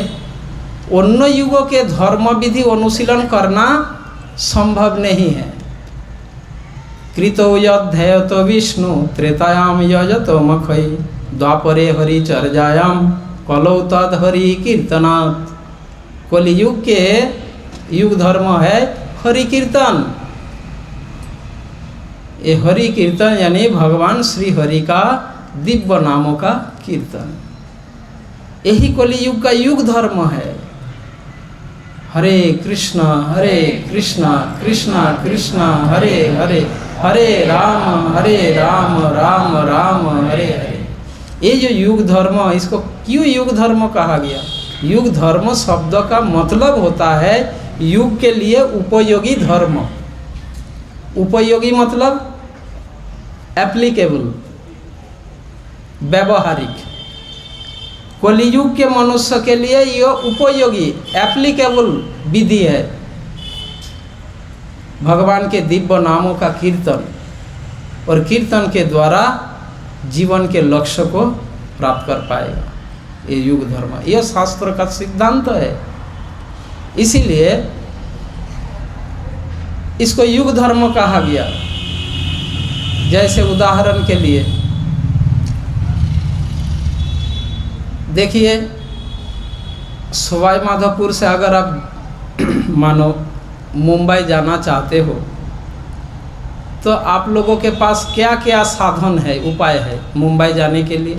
अन्य युगों के धर्म विधि अनुशीलन करना संभव नहीं है। कृतो यद्धेयतो विष्णु त्रेतायाम यजतो मखई, द्वापरे हरिचर्यायाम कलौ तद हरि कीर्तनात्। कलियुग के युग धर्म है हरि कीर्तन। ये हरि कीर्तन यानी भगवान श्री हरि का दिव्य नामों का कीर्तन, यही कलियुग का युग धर्म है। हरे कृष्णा कृष्णा कृष्णा हरे हरे, हरे राम राम राम हरे हरे। ये जो युग धर्म, इसको क्यों युग धर्म कहा गया? युग धर्म शब्द का मतलब होता है युग के लिए उपयोगी धर्म। उपयोगी मतलब एप्लीकेबल, व्यवहारिक। कलियुग के मनुष्य के लिए यह उपयोगी एप्लीकेबल विधि है भगवान के दिव्य नामों का कीर्तन, और कीर्तन के द्वारा जीवन के लक्ष्य को प्राप्त कर पाएगा। ये युग धर्म, यह शास्त्र का सिद्धांत है। इसीलिए इसको युग धर्म कहा गया। जैसे उदाहरण के लिए देखिए, सवाई माधोपुर से अगर आप मानो मुंबई जाना चाहते हो तो आप लोगों के पास क्या क्या साधन है, उपाय है मुंबई जाने के लिए?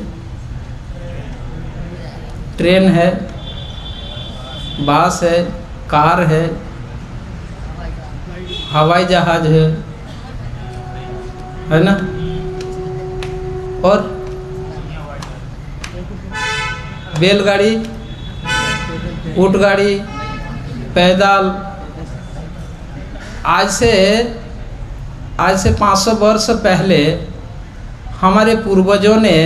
ट्रेन है, बस है, कार है, हवाई जहाज है ना, और बैलगाड़ी, ऊँट गाड़ी, पैदल। आज से 500 वर्ष पहले हमारे पूर्वजों ने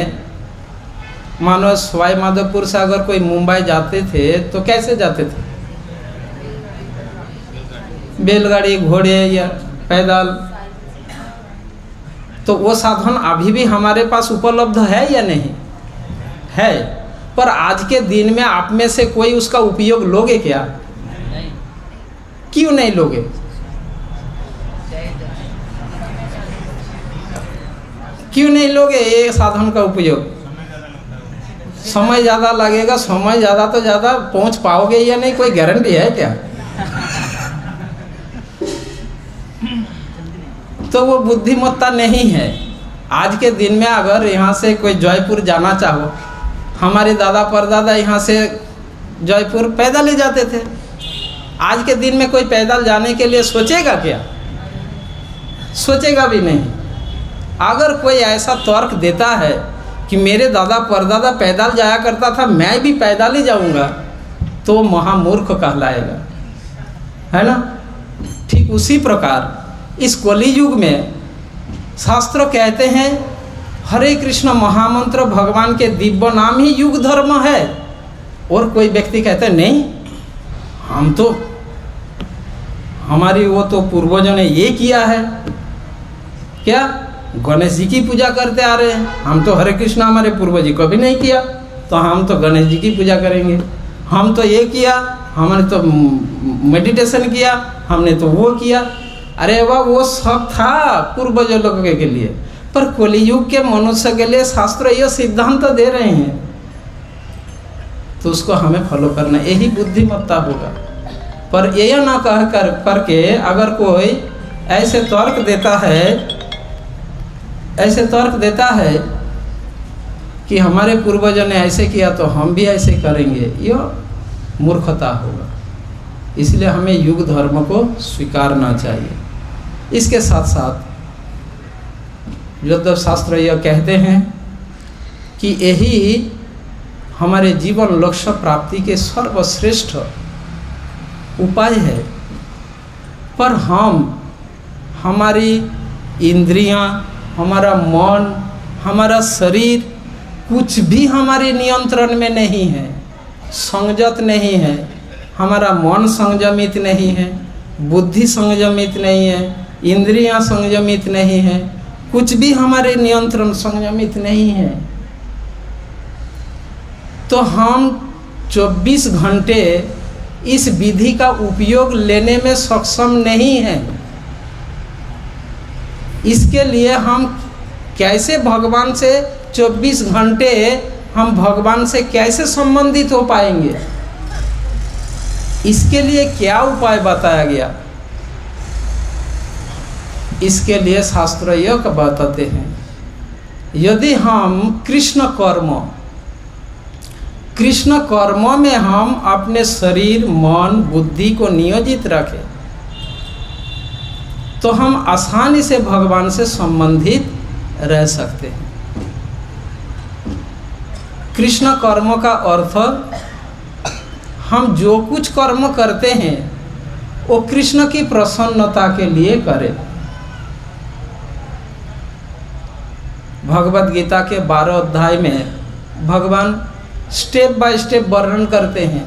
मानो सवाई माधोपुर से अगर कोई मुंबई जाते थे तो कैसे जाते थे? बैलगाड़ी, घोड़े या पैदल। तो वो साधन अभी भी हमारे पास उपलब्ध है या नहीं है? पर आज के दिन में आप में से कोई उसका उपयोग लोगे क्या? क्यों नहीं लोगे? क्यों नहीं लोगे ये साधन का उपयोग? समय ज़्यादा लगेगा। समय ज़्यादा तो ज़्यादा पहुंच पाओगे या नहीं, कोई गारंटी है क्या? तो वो बुद्धिमत्ता नहीं है। आज के दिन में अगर यहाँ से कोई जयपुर जाना चाहो, हमारे दादा परदादा यहाँ से जयपुर पैदल ही जाते थे। आज के दिन में कोई पैदल जाने के लिए सोचेगा क्या? सोचेगा भी नहीं। अगर कोई ऐसा तर्क देता है कि मेरे दादा परदादा पैदल जाया करता था, मैं भी पैदल ही जाऊंगा, तो महामूर्ख कहलाएगा, है ना। ठीक उसी प्रकार इस कली युग में शास्त्र कहते हैं हरे कृष्ण महामंत्र भगवान के दिव्य नाम ही युग धर्म है। और कोई व्यक्ति कहते हैं नहीं, हम तो हमारी वो तो पूर्वजों ने ये किया है, क्या गणेश जी की पूजा करते आ रहे हैं, हम तो हरे कृष्ण हमारे पूर्वज जी कभी नहीं किया, तो हम तो गणेश जी की पूजा करेंगे। हम तो ये किया, हमने तो मेडिटेशन किया, हमने तो वो किया। अरे वाह, वो सब था पूर्वजों लोगों के लिए, पर कलियुग के मनुष्य के लिए शास्त्र ये सिद्धांत दे रहे हैं, तो उसको हमें फॉलो करना, यही बुद्धिमत्ता होगा। पर ये ना कह करके अगर कोई ऐसे तर्क देता है कि हमारे पूर्वजों ने ऐसे किया तो हम भी ऐसे करेंगे, यह मूर्खता होगा। इसलिए हमें युग धर्म को स्वीकारना चाहिए। इसके साथ साथ योद्धव शास्त्र यह कहते हैं कि यही हमारे जीवन लक्ष्य प्राप्ति के सर्वश्रेष्ठ उपाय है। पर हमारी इंद्रियां, हमारा मन, हमारा शरीर कुछ भी हमारे नियंत्रण में नहीं है, संयत नहीं है। हमारा मन संयमित नहीं है, बुद्धि संयमित नहीं है, इंद्रियां संयमित नहीं है, कुछ भी हमारे नियंत्रण संयमित नहीं है। तो हम 24 घंटे इस विधि का उपयोग लेने में सक्षम नहीं हैं। इसके लिए हम कैसे भगवान से 24 घंटे हम भगवान से कैसे संबंधित हो पाएंगे? इसके लिए क्या उपाय बताया गया? इसके लिए शास्त्र यह बताते हैं, यदि हम कृष्ण कर्म में हम अपने शरीर, मन, बुद्धि को नियोजित रखें तो हम आसानी से भगवान से संबंधित रह सकते हैं। कृष्ण कर्म का अर्थ, हम जो कुछ कर्म करते हैं वो कृष्ण की प्रसन्नता के लिए करें। भगवद गीता के 12 अध्याय में भगवान स्टेप बाय स्टेप वर्णन करते हैं।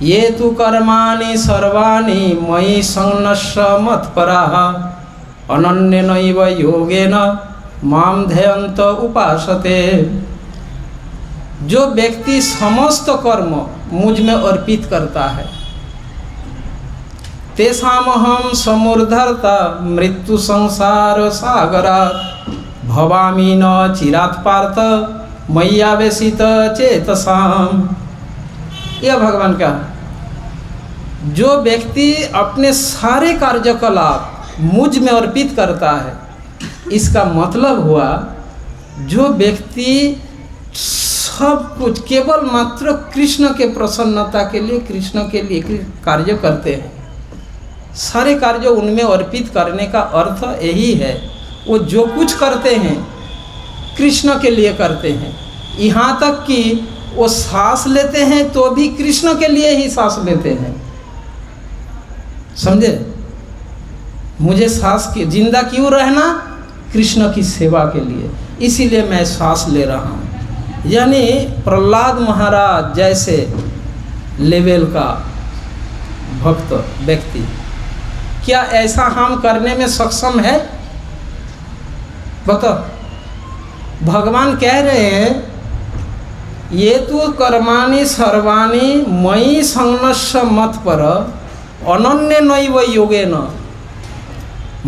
ये तु कर्माणि सर्वाणि मयि संन्यस्य मत्पराः अनन्येनैव योगेन माम ध्येयन्त उपासते। जो व्यक्ति समस्त कर्म मुझ में अर्पित करता है, तेषामहं समुद्धर्ता मृत्यु संसार सागरात् भवामि न चिरात् पार्थ मय्यावेशित चेतसाम्। यह भगवान का है। जो व्यक्ति अपने सारे कार्यकलाप मुझ में अर्पित करता है, इसका मतलब हुआ जो व्यक्ति सब कुछ केवल मात्र कृष्ण के प्रसन्नता के लिए, कृष्ण के लिए कार्य करते हैं, सारे कार्य उनमें अर्पित करने का अर्थ यही है। वो जो कुछ करते हैं कृष्ण के लिए करते हैं। यहाँ तक कि वो सांस लेते हैं तो भी कृष्ण के लिए ही सांस लेते हैं। समझे? मुझे सांस की जिंदा क्यों रहना? कृष्ण की सेवा के लिए, इसीलिए मैं सांस ले रहा हूँ। यानी प्रहलाद महाराज जैसे लेवल का भक्त व्यक्ति, क्या ऐसा हम करने में सक्षम है? बताओ। भगवान कह रहे हैं ये तो कर्माणि सर्वाणि मयि संन्यस्य मत्पर अनन्य नैव योगेन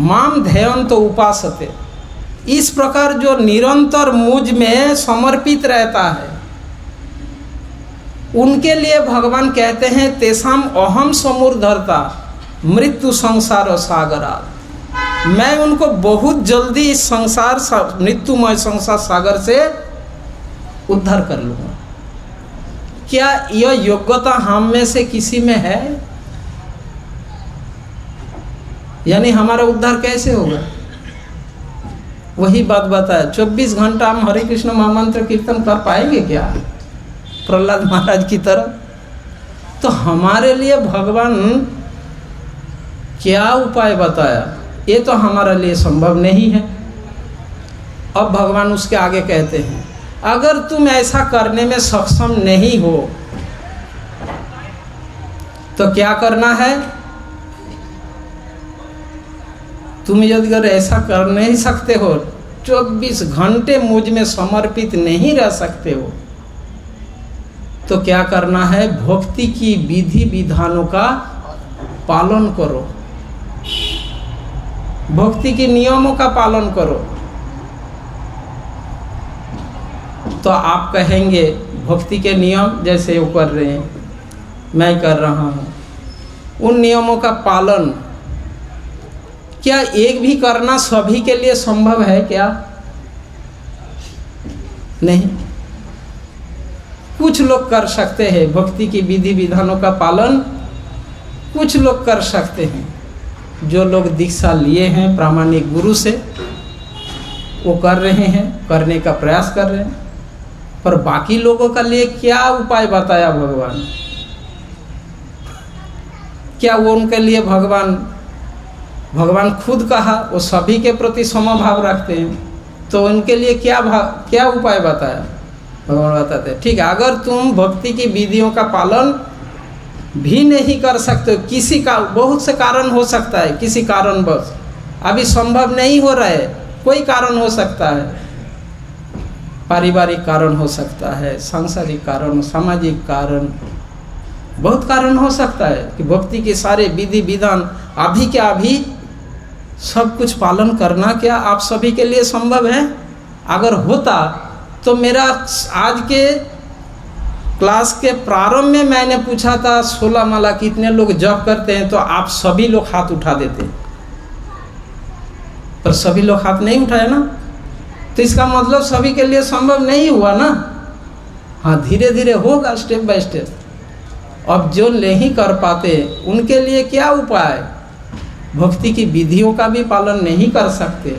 माम ध्येयन्तो उपासते। इस प्रकार जो निरंतर मुझ में समर्पित रहता है, उनके लिए भगवान कहते हैं तेषाम अहम समुद्धरता मृत्यु संसार सागरात्। मैं उनको बहुत जल्दी इस संसार मृत्युमय संसार सागर से उद्धार कर लूँगा। क्या यह योग्यता हम में से किसी में है? यानी हमारा उद्धार कैसे होगा? वही बात बताया, 24 घंटा हम हरे कृष्ण महामंत्र कीर्तन कर पाएंगे क्या प्रहलाद महाराज की तरह? तो हमारे लिए भगवान क्या उपाय बताया, ये तो हमारे लिए संभव नहीं है। अब भगवान उसके आगे कहते हैं अगर तुम ऐसा करने में सक्षम नहीं हो तो क्या करना है? तुम यदि अगर ऐसा कर नहीं सकते हो, 24 घंटे मुझ में समर्पित नहीं रह सकते हो, तो क्या करना है? भक्ति की विधि विधानों का पालन करो, भक्ति के नियमों का पालन करो। तो आप कहेंगे भक्ति के नियम जैसे वो कर रहे हैं, मैं कर रहा हूँ, उन नियमों का पालन क्या एक भी करना सभी के लिए संभव है क्या? नहीं। कुछ लोग कर सकते हैं भक्ति की विधि विधानों का पालन, कुछ लोग कर सकते हैं। जो लोग दीक्षा लिए हैं प्रामाणिक गुरु से, वो कर रहे हैं, करने का प्रयास कर रहे हैं। पर बाकी लोगों का लिए क्या उपाय बताया भगवान? क्या वो उनके लिए भगवान खुद कहा वो सभी के प्रति समभाव रखते हैं, तो उनके लिए क्या उपाय बताया? भगवान बताते हैं ठीक है, अगर तुम भक्ति की विधियों का पालन भी नहीं कर सकते, किसी का बहुत से कारण हो सकता है, किसी कारणवश अभी संभव नहीं हो रहा है, कोई कारण हो सकता है, पारिवारिक कारण हो सकता है, सांसारिक कारण, सामाजिक कारण, बहुत कारण हो सकता है कि भक्ति के सारे विधि विधान अभी क्या अभी सब कुछ पालन करना क्या आप सभी के लिए संभव है? अगर होता तो मेरा आज के क्लास के प्रारंभ में मैंने पूछा था 16 माला कितने लोग जप करते हैं, तो आप सभी लोग हाथ उठा देते, पर सभी लोग हाथ नहीं उठाए ना, तो इसका मतलब सभी के लिए संभव नहीं हुआ ना। हाँ, धीरे धीरे होगा, स्टेप बाय स्टेप। अब जो नहीं कर पाते उनके लिए क्या उपाय? भक्ति की विधियों का भी पालन नहीं कर सकते,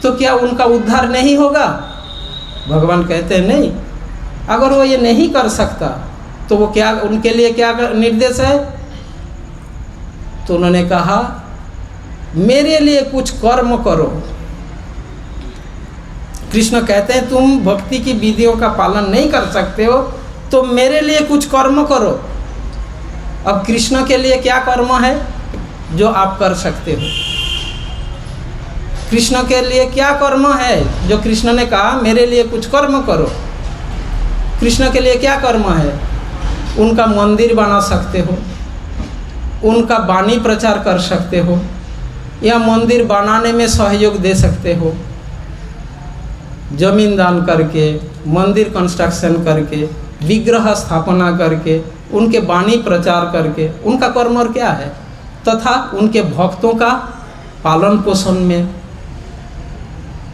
तो क्या उनका उद्धार नहीं होगा? भगवान कहते हैं नहीं। अगर वो ये नहीं कर सकता तो वो क्या, उनके लिए क्या निर्देश है? तो उन्होंने कहा मेरे लिए कुछ कर्म करो। कृष्ण कहते हैं तुम भक्ति की विधियों का पालन नहीं कर सकते हो, तो मेरे लिए कुछ कर्म करो। अब कृष्ण के लिए क्या कर्म है जो आप कर सकते हो? कृष्ण के लिए क्या कर्म है जो कृष्ण ने कहा मेरे लिए कुछ कर्म करो? कृष्ण के लिए क्या कर्म है? उनका मंदिर बना सकते हो, उनका वाणी प्रचार कर सकते हो, या मंदिर बनाने में सहयोग दे सकते हो, जमीन दान करके, मंदिर कंस्ट्रक्शन करके, विग्रह स्थापना करके, उनके वाणी प्रचार करके, उनका कर्म और क्या है, तथा उनके भक्तों का पालन पोषण में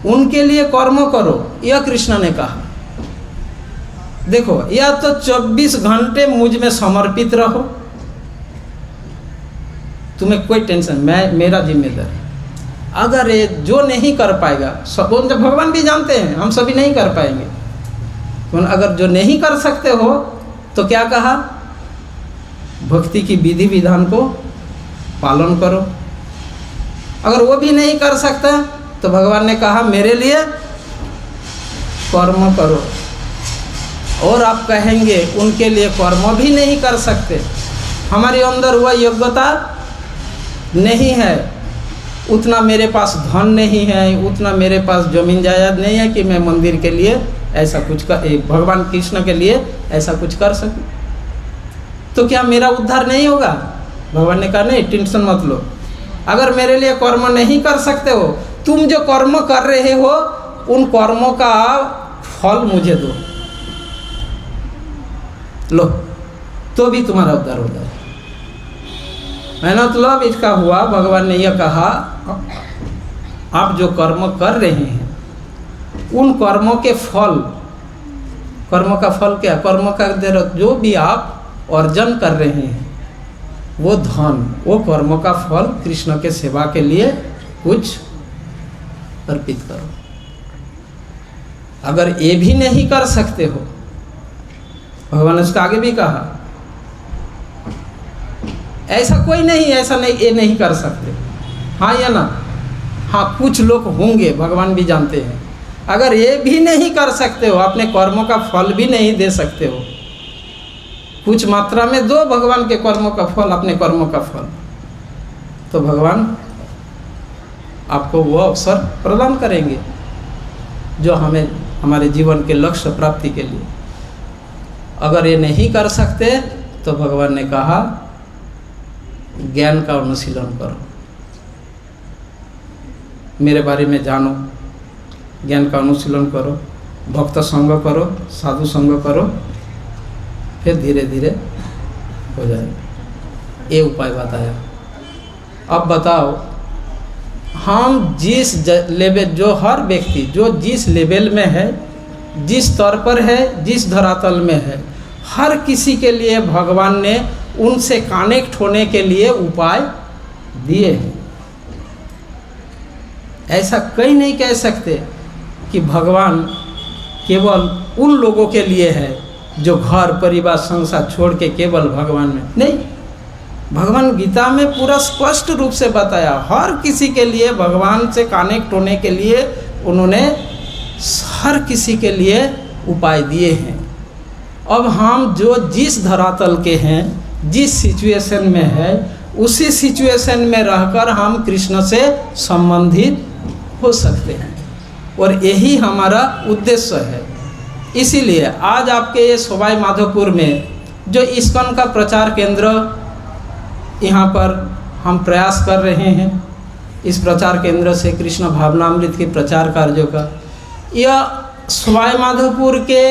उनके लिए कर्म करो, यह कृष्ण ने कहा। देखो, या तो 24 घंटे मुझ में समर्पित रहो, तुम्हें कोई टेंशन, मेरा जिम्मेदार है। अगर ये जो नहीं कर पाएगा, सब भगवान भी जानते हैं हम सभी नहीं कर पाएंगे, तो अगर जो नहीं कर सकते हो तो क्या कहा, भक्ति की विधि विधान को पालन करो। अगर वो भी नहीं कर सकता तो भगवान ने कहा मेरे लिए कर्म करो। और आप कहेंगे उनके लिए कर्म भी नहीं कर सकते, हमारे अंदर वह योग्यता नहीं है, उतना मेरे पास धन नहीं है, उतना मेरे पास जमीन जायदाद नहीं है कि मैं मंदिर के लिए ऐसा कुछ कर, भगवान कृष्ण के लिए ऐसा कुछ कर सकूं, तो क्या मेरा उद्धार नहीं होगा? भगवान ने कहा नहीं, टेंशन मत लो। अगर मेरे लिए कर्म नहीं कर सकते हो, तुम जो कर्म कर रहे हो उन कर्मों का फल मुझे दो, लो, तो भी तुम्हारा उद्धार हो जाए। मतलब इसका हुआ, भगवान ने यह कहा आप जो कर्म कर रहे हैं उन कर्मों के फल, कर्म का फल क्या, कर्म का जो भी आप अर्जन कर रहे हैं वो धन, वो कर्म का फल कृष्ण के सेवा के लिए कुछ अर्पित करो। अगर ये भी नहीं कर सकते हो, भगवान ने उसका आगे भी कहा, ऐसा कोई नहीं, ऐसा नहीं ये नहीं कर सकते, हाँ या ना, हाँ कुछ लोग होंगे, भगवान भी जानते हैं। अगर ये भी नहीं कर सकते हो, अपने कर्मों का फल भी नहीं दे सकते हो, कुछ मात्रा में दो भगवान के कर्मों का फल, अपने कर्मों का फल, तो भगवान आपको वो अवसर प्रदान करेंगे जो हमें हमारे जीवन के लक्ष्य प्राप्ति के लिए। अगर ये नहीं कर सकते तो भगवान ने कहा ज्ञान का अनुशीलन करो, मेरे बारे में जानो, ज्ञान का अनुशीलन करो, भक्त संग करो, साधु संग करो, फिर धीरे धीरे हो जाए। ये उपाय बताया। अब बताओ, हम जिस लेवल, जो हर व्यक्ति जो जिस लेवल में है, जिस स्तर पर है, जिस धरातल में है, हर किसी के लिए भगवान ने उनसे कनेक्ट होने के लिए उपाय दिए हैं। ऐसा कहीं नहीं कह सकते कि भगवान केवल उन लोगों के लिए है जो घर परिवार संसार छोड़ के केवल भगवान में नहीं। भगवान गीता में पूरा स्पष्ट रूप से बताया, हर किसी के लिए भगवान से कनेक्ट होने के लिए उन्होंने हर किसी के लिए उपाय दिए हैं। अब हम जो जिस धरातल के हैं, जिस सिचुएशन में है, उसी सिचुएशन में रहकर हम कृष्ण से संबंधित हो सकते हैं, और यही हमारा उद्देश्य है। इसीलिए आज आपके ये सवाई माधोपुर में जो इस्कॉन का प्रचार केंद्र यहाँ पर हम प्रयास कर रहे हैं, इस प्रचार केंद्र से कृष्ण भावनामृत के प्रचार कार्यों का, यह सवाई माधोपुर के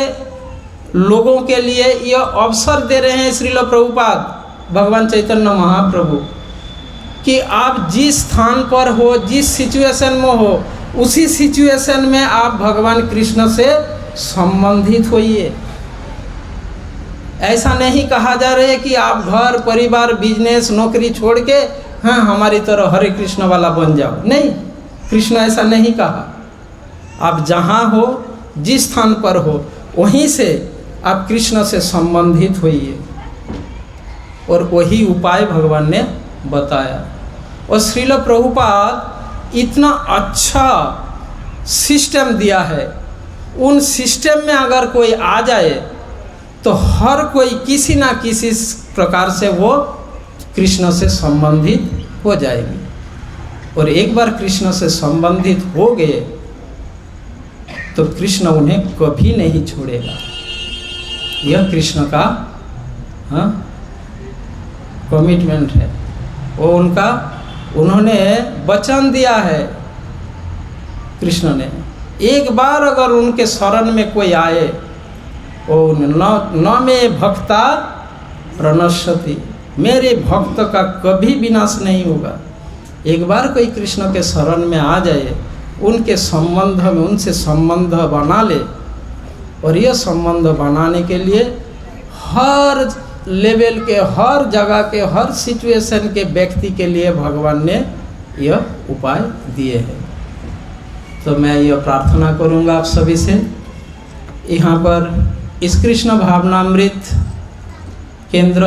लोगों के लिए यह अवसर दे रहे हैं श्रील प्रभुपाद भगवान चैतन्य महाप्रभु कि आप जिस स्थान पर हो, जिस सिचुएशन में हो, उसी सिचुएशन में आप भगवान कृष्ण से संबंधित होइए। ऐसा नहीं कहा जा रहा है कि आप घर परिवार बिजनेस नौकरी छोड़ के हाँ हमारी तरह हरे कृष्ण वाला बन जाओ, नहीं, कृष्ण ऐसा नहीं कहा। आप जहाँ हो, जिस स्थान पर हो, वहीं से आप कृष्ण से संबंधित होइए, और वही उपाय भगवान ने बताया। और श्रील प्रभुपाद इतना अच्छा सिस्टम दिया है, उन सिस्टम में अगर कोई आ जाए तो हर कोई किसी ना किसी प्रकार से वो कृष्ण से संबंधित हो जाएगी। और एक बार कृष्ण से संबंधित हो गए तो कृष्ण उन्हें कभी नहीं छोड़ेगा। यह कृष्ण का कमिटमेंट है, वो उनका, उन्होंने वचन दिया है कृष्ण ने, एक बार अगर उनके शरण में कोई आए ओ न में भक्ता प्रणश्यति, मेरे भक्त का कभी विनाश नहीं होगा। एक बार कोई कृष्ण के शरण में आ जाए, उनके संबंध में उनसे संबंध बना ले, और यह संबंध बनाने के लिए हर लेवल के, हर जगह के, हर सिचुएशन के व्यक्ति के लिए भगवान ने यह उपाय दिए हैं। तो मैं यह प्रार्थना करूंगा आप सभी से, यहाँ पर इस कृष्ण भावनामृत केंद्र,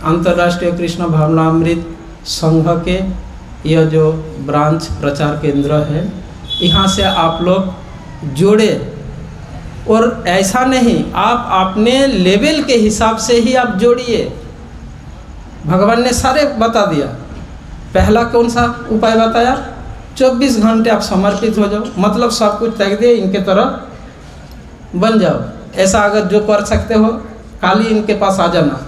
अंतर्राष्ट्रीय कृष्ण भावनामृत संघ के यह जो ब्रांच प्रचार केंद्र है, यहाँ से आप लोग जुड़े, और ऐसा नहीं आप अपने लेवल के हिसाब से ही आप जोड़िए। भगवान ने सारे बता दिया। पहला कौन सा उपाय बताया? 24 घंटे आप समर्पित हो जाओ, मतलब सब कुछ त्याग दिए, इनके तरह बन जाओ। ऐसा अगर जो कर सकते हो, खाली इनके पास आ जाना,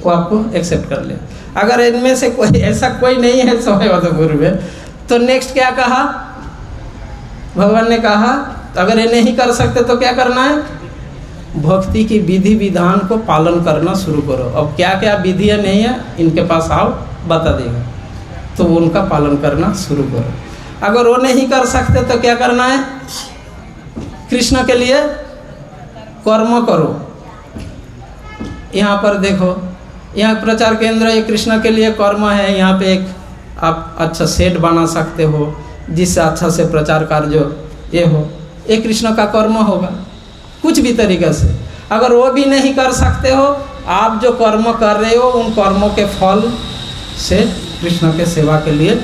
वो आपको एक्सेप्ट कर ले। अगर इनमें से कोई ऐसा कोई नहीं है समय में, तो नेक्स्ट क्या कहा भगवान ने? कहा अगर ये नहीं कर सकते तो क्या करना है? भक्ति की विधि विधान को पालन करना शुरू करो। अब क्या क्या विधि है नहीं है, इनके पास आओ, बता देगा, तो उनका पालन करना शुरू करो। अगर वो नहीं कर सकते तो क्या करना है? कृष्ण के लिए कर्म करो। यहाँ पर देखो, यहाँ प्रचार केंद्र ये कृष्ण के लिए कर्म है। यहाँ पे एक आप अच्छा सेट बना सकते हो, जिससे अच्छा से प्रचार कार्य ये हो, ये कृष्ण का कर्म होगा कुछ भी तरीक़े से। अगर वो भी नहीं कर सकते हो, आप जो कर्म कर रहे हो उन कर्मों के फल से कृष्ण के सेवा के लिए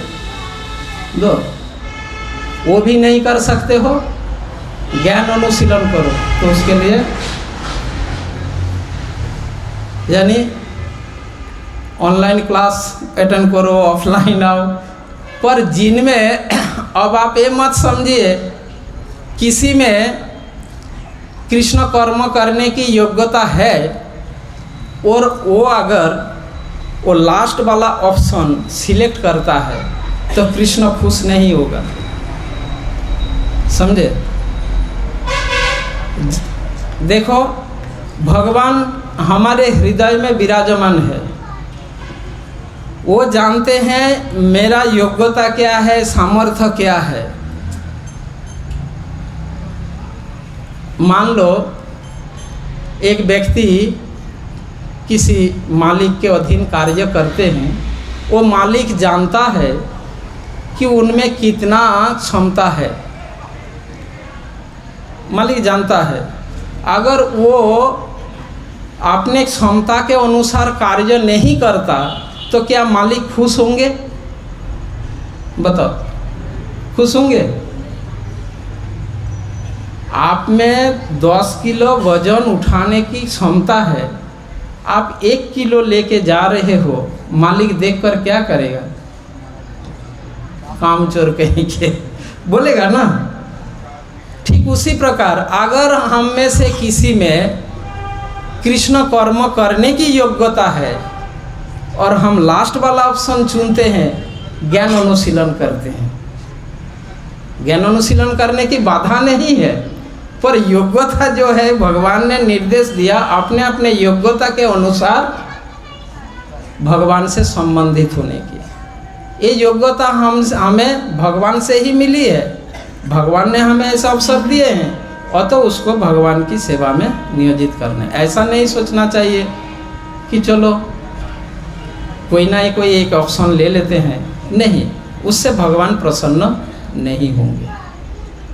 दो। वो भी नहीं कर सकते हो, ज्ञान अनुशीलन करो, तो उसके लिए यानी ऑनलाइन क्लास अटेंड करो, ऑफलाइन आओ। पर जिनमें अब आप ये मत समझिए किसी में कृष्ण कर्म करने की योग्यता है, और वो अगर वो लास्ट वाला ऑप्शन सिलेक्ट करता है तो कृष्ण खुश नहीं होगा, समझे? देखो, भगवान हमारे हृदय में विराजमान है। वो जानते हैं मेरा योग्यता क्या है, सामर्थ्य क्या है। मान लो एक व्यक्ति किसी मालिक के अधीन कार्य करते हैं, वो मालिक जानता है कि उनमें कितना क्षमता है, मालिक जानता है। अगर वो अपने क्षमता के अनुसार कार्य नहीं करता तो क्या मालिक खुश होंगे? बताओ, खुश होंगे? आप में 10 किलो वजन उठाने की क्षमता है, आप 1 किलो लेके जा रहे हो, मालिक देखकर क्या करेगा? कामचोर कहीं के बोलेगा ना। ठीक उसी प्रकार अगर हम में से किसी में कृष्ण कर्म करने की योग्यता है और हम लास्ट वाला ऑप्शन चुनते हैं, ज्ञान अनुशीलन करते हैं, ज्ञान अनुशीलन करने की बाधा नहीं है, पर योग्यता जो है भगवान ने निर्देश दिया अपने अपने योग्यता के अनुसार भगवान से संबंधित होने की। ये योग्यता हमें भगवान से ही मिली है, भगवान ने हमें ऐसा अवसर दिए हैं, और तो उसको भगवान की सेवा में नियोजित करना है। ऐसा नहीं सोचना चाहिए कि चलो कोई ना कोई एक ऑप्शन ले लेते हैं, नहीं, उससे भगवान प्रसन्न नहीं होंगे।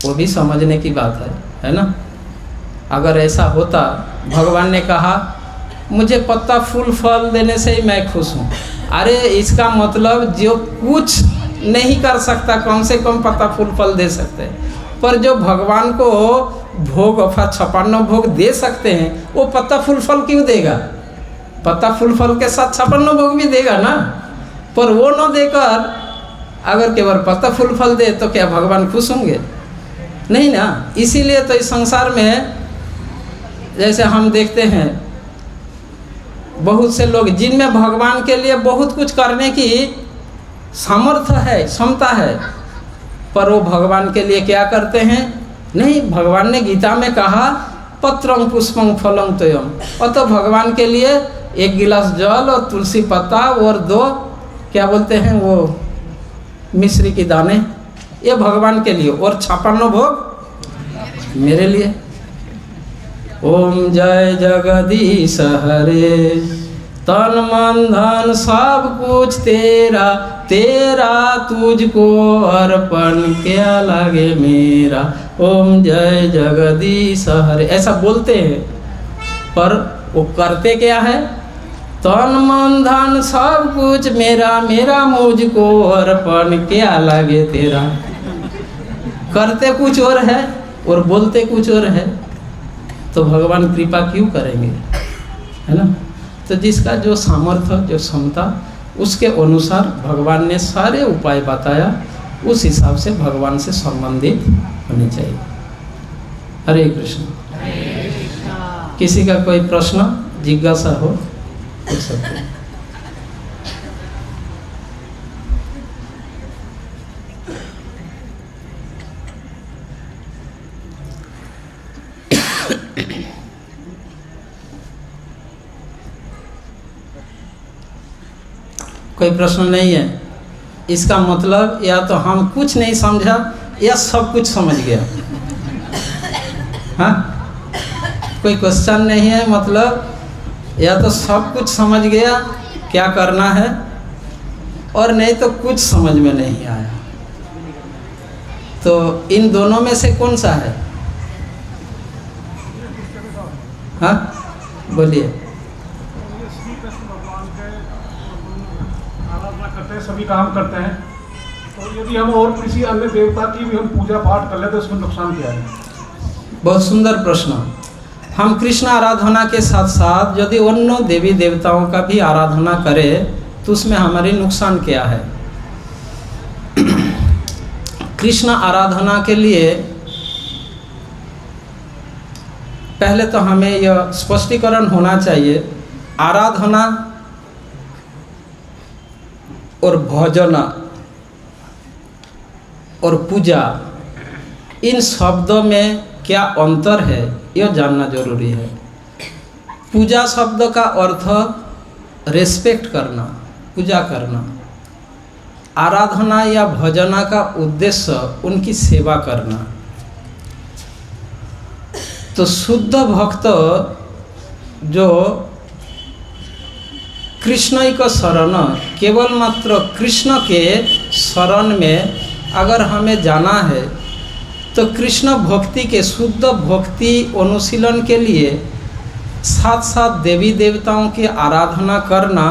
वो भी समझने की बात है ना। अगर ऐसा होता, भगवान ने कहा मुझे पत्ता फूल फल देने से ही मैं खुश हूँ, अरे इसका मतलब जो कुछ नहीं कर सकता कम से कम पत्ता फूल फल दे सकते हैं, पर जो भगवान को भोग अर्थात 56 भोग दे सकते हैं, वो पत्ता फूल फल क्यों देगा? पत्ता फूल फल के साथ 56 भोग भी देगा ना। पर वो न देकर अगर केवल पत्ता फूल फल दे तो क्या भगवान खुश होंगे? नहीं ना। इसीलिए तो इस संसार में जैसे हम देखते हैं बहुत से लोग जिनमें भगवान के लिए बहुत कुछ करने की सामर्थ्य है, क्षमता है, पर वो भगवान के लिए क्या करते हैं? नहीं, भगवान ने गीता में कहा पत्रं पुष्पं फलं तोयम। और तो भगवान के लिए 1 गिलास जल और तुलसी पत्ता और 2 क्या बोलते हैं वो मिश्री की दाने, ये भगवान के लिए, और 56 भोग मेरे लिए। ओम जय जगदीश हरे, तन मन धन सब कुछ तेरा, तेरा तुझको अर्पण क्या लगे मेरा। ओम जय जगदीश हरे, ऐसा बोलते हैं, पर वो करते क्या है? तन मन धन सब कुछ मेरा, मेरा मुझको अर्पण क्या लगे तेरा। करते कुछ और है और बोलते कुछ और है, तो भगवान कृपा क्यों करेंगे, है ना। तो जिसका जो सामर्थ्य, जो क्षमता, उसके अनुसार भगवान ने सारे उपाय बताया, उस हिसाब से भगवान से संबंधित होने चाहिए। हरे कृष्ण। किसी का कोई प्रश्न जिज्ञासा हो पूछ सकते हैं। कोई प्रश्न नहीं है, इसका मतलब या तो हम कुछ नहीं समझा या सब कुछ समझ गया। हाँ, कोई क्वेश्चन नहीं है, मतलब या तो सब कुछ समझ गया क्या करना है, और नहीं तो कुछ समझ में नहीं आया। तो इन दोनों में से कौन सा है? हाँ बोलिए। सभी काम करते हैं, तो यदि हम और किसी अन्य देवता की भी हम पूजा पाठ कर ले तो उसमें नुकसान क्या है? बहुत सुंदर प्रश्न। हम कृष्ण आराधना के साथ साथ यदि अन्य देवी देवताओं का भी आराधना करें तो उसमें हमारी नुकसान क्या है? कृष्ण आराधना के लिए पहले तो हमें यह स्पष्टीकरण होना चाहिए, आराधना और भजन और पूजा, इन शब्दों में क्या अंतर है यह जानना जरूरी है। पूजा शब्द का अर्थ रेस्पेक्ट करना, पूजा करना। आराधना या भजना का उद्देश्य उनकी सेवा करना। तो शुद्ध भक्त जो कृष्ण का शरण, केवल मात्र कृष्ण के शरण में अगर हमें जाना है तो कृष्ण भक्ति के, शुद्ध भक्ति अनुशीलन के लिए साथ साथ देवी देवताओं की आराधना करना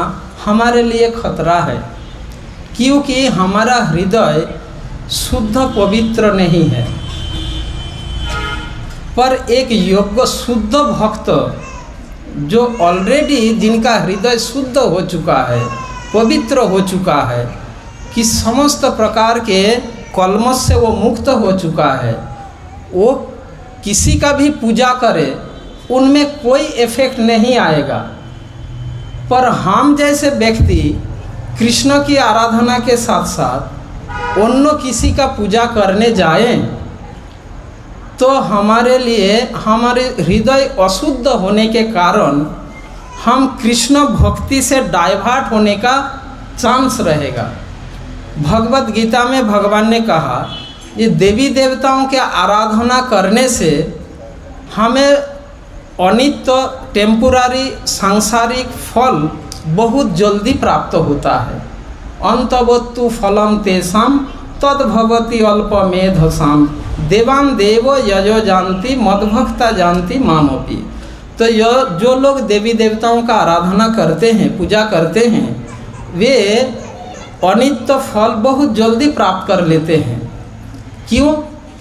हमारे लिए खतरा है, क्योंकि हमारा हृदय शुद्ध पवित्र नहीं है। पर एक योग्य शुद्ध भक्त जो ऑलरेडी, जिनका हृदय शुद्ध हो चुका है, पवित्र हो चुका है, कि समस्त प्रकार के कलमश से वो मुक्त हो चुका है, वो किसी का भी पूजा करे उनमें कोई इफेक्ट नहीं आएगा। पर हम जैसे व्यक्ति कृष्ण की आराधना के साथ साथ अन्य किसी का पूजा करने जाएं तो हमारे लिए, हमारे हृदय अशुद्ध होने के कारण हम कृष्ण भक्ति से डाइवर्ट होने का चांस रहेगा। भगवत गीता में भगवान ने कहा ये देवी देवताओं के आराधना करने से हमें अनित्य, टेम्पोरारी सांसारिक फल बहुत जल्दी प्राप्त होता है। अंतवत्तु फलम तेषाम तद्भवति अल्पमेधसाम देवान देव यजो जानती मद्भक्ता जानती मामपि। तो यह जो लोग देवी देवताओं का आराधना करते हैं, पूजा करते हैं, वे अनित्य फल बहुत जल्दी प्राप्त कर लेते हैं। क्यों?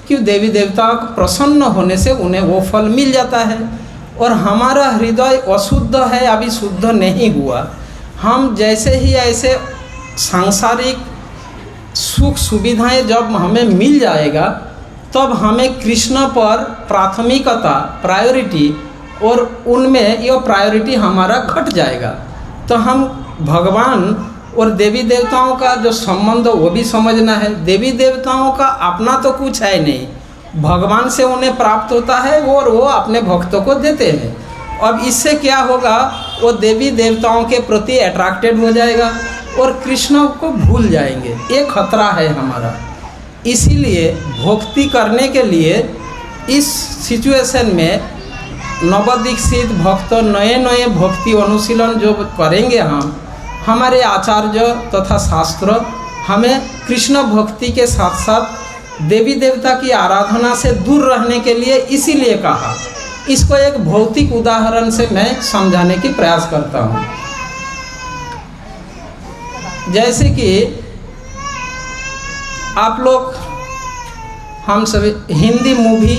क्यों? देवी देवताओं को प्रसन्न होने से उन्हें वो फल मिल जाता है। और हमारा हृदय अशुद्ध है, अभी शुद्ध नहीं हुआ। हम जैसे ही ऐसे सांसारिक सुख सुविधाएं जब हमें मिल जाएगा तब हमें कृष्ण पर प्राथमिकता, प्रायोरिटी, और उनमें यह प्रायोरिटी हमारा घट जाएगा। तो हम भगवान और देवी देवताओं का जो संबंध वो भी समझना है। देवी देवताओं का अपना तो कुछ है नहीं, भगवान से उन्हें प्राप्त होता है और वो अपने भक्तों को देते हैं। अब इससे क्या होगा, वो देवी देवताओं के प्रति अट्रैक्टेड हो जाएगा और कृष्ण को भूल जाएंगे। ये खतरा है हमारा। इसीलिए भक्ति करने के लिए इस सिचुएशन में नवदीक्षित भक्त नए नए भक्ति अनुशीलन जो करेंगे, हमारे आचार्य तथा शास्त्र हमें कृष्ण भक्ति के साथ साथ देवी देवता की आराधना से दूर रहने के लिए इसीलिए कहा। इसको एक भौतिक उदाहरण से मैं समझाने की प्रयास करता हूँ। जैसे कि आप लोग, हम सभी Hindi movie,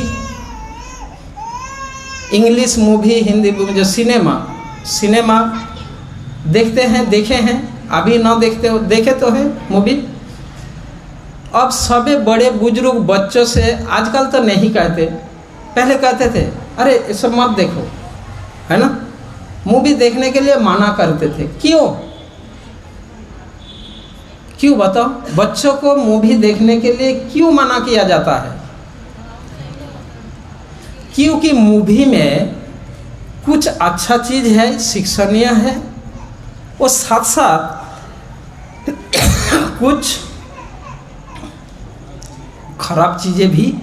English movie, Hindi movie, जो सिनेमा देखते हैं, देखे हैं, अभी ना देखते हो, देखे तो है मूवी। अब सभी बड़े बुजुर्ग बच्चों से आजकल तो नहीं कहते, पहले कहते थे अरे ये सब मत देखो, है ना। मूवी देखने के लिए मना करते थे। क्यों बताओ, बच्चों को मूवी देखने के लिए क्यों मना किया जाता है? क्योंकि मूवी में कुछ अच्छा चीज़ है, शिक्षणीय है, और साथ साथ कुछ खराब चीज़ें भी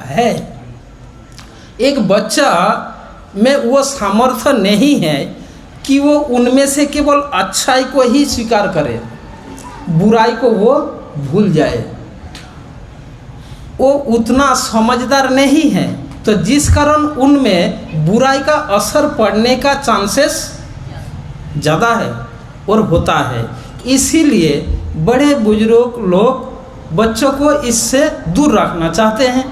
है। एक बच्चा में वो सामर्थ्य नहीं है कि वो उनमें से केवल अच्छाई को ही स्वीकार करे, बुराई को वो भूल जाए। वो उतना समझदार नहीं है, तो जिस कारण उनमें बुराई का असर पड़ने का चांसेस ज़्यादा है और होता है। इसीलिए बड़े बुजुर्ग लोग बच्चों को इससे दूर रखना चाहते हैं,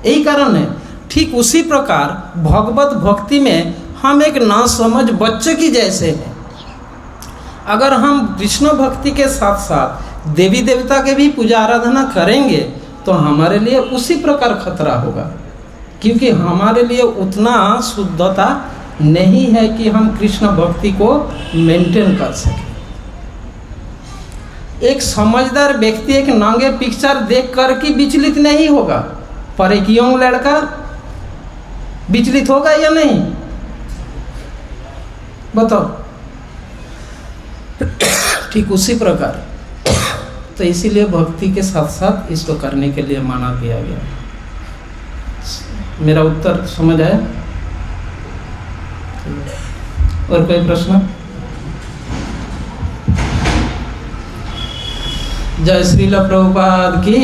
यही कारण है। ठीक उसी प्रकार भगवत भक्ति में हम एक नासमझ बच्चे की जैसे हैं। अगर हम कृष्ण भक्ति के साथ साथ देवी देवता के भी पूजा आराधना करेंगे तो हमारे लिए उसी प्रकार खतरा होगा, क्योंकि हमारे लिए उतना शुद्धता नहीं है कि हम कृष्ण भक्ति को मेंटेन कर सकें। एक समझदार व्यक्ति एक नंगे पिक्चर देख कर के विचलित नहीं होगा, पर एक यंग लड़का विचलित होगा या नहीं, बताओ। ठीक उसी प्रकार, तो इसीलिए भक्ति के साथ साथ इसको करने के लिए मना किया गया। मेरा उत्तर समझ आया? और कोई प्रश्न? जय श्रील प्रभुपाद की।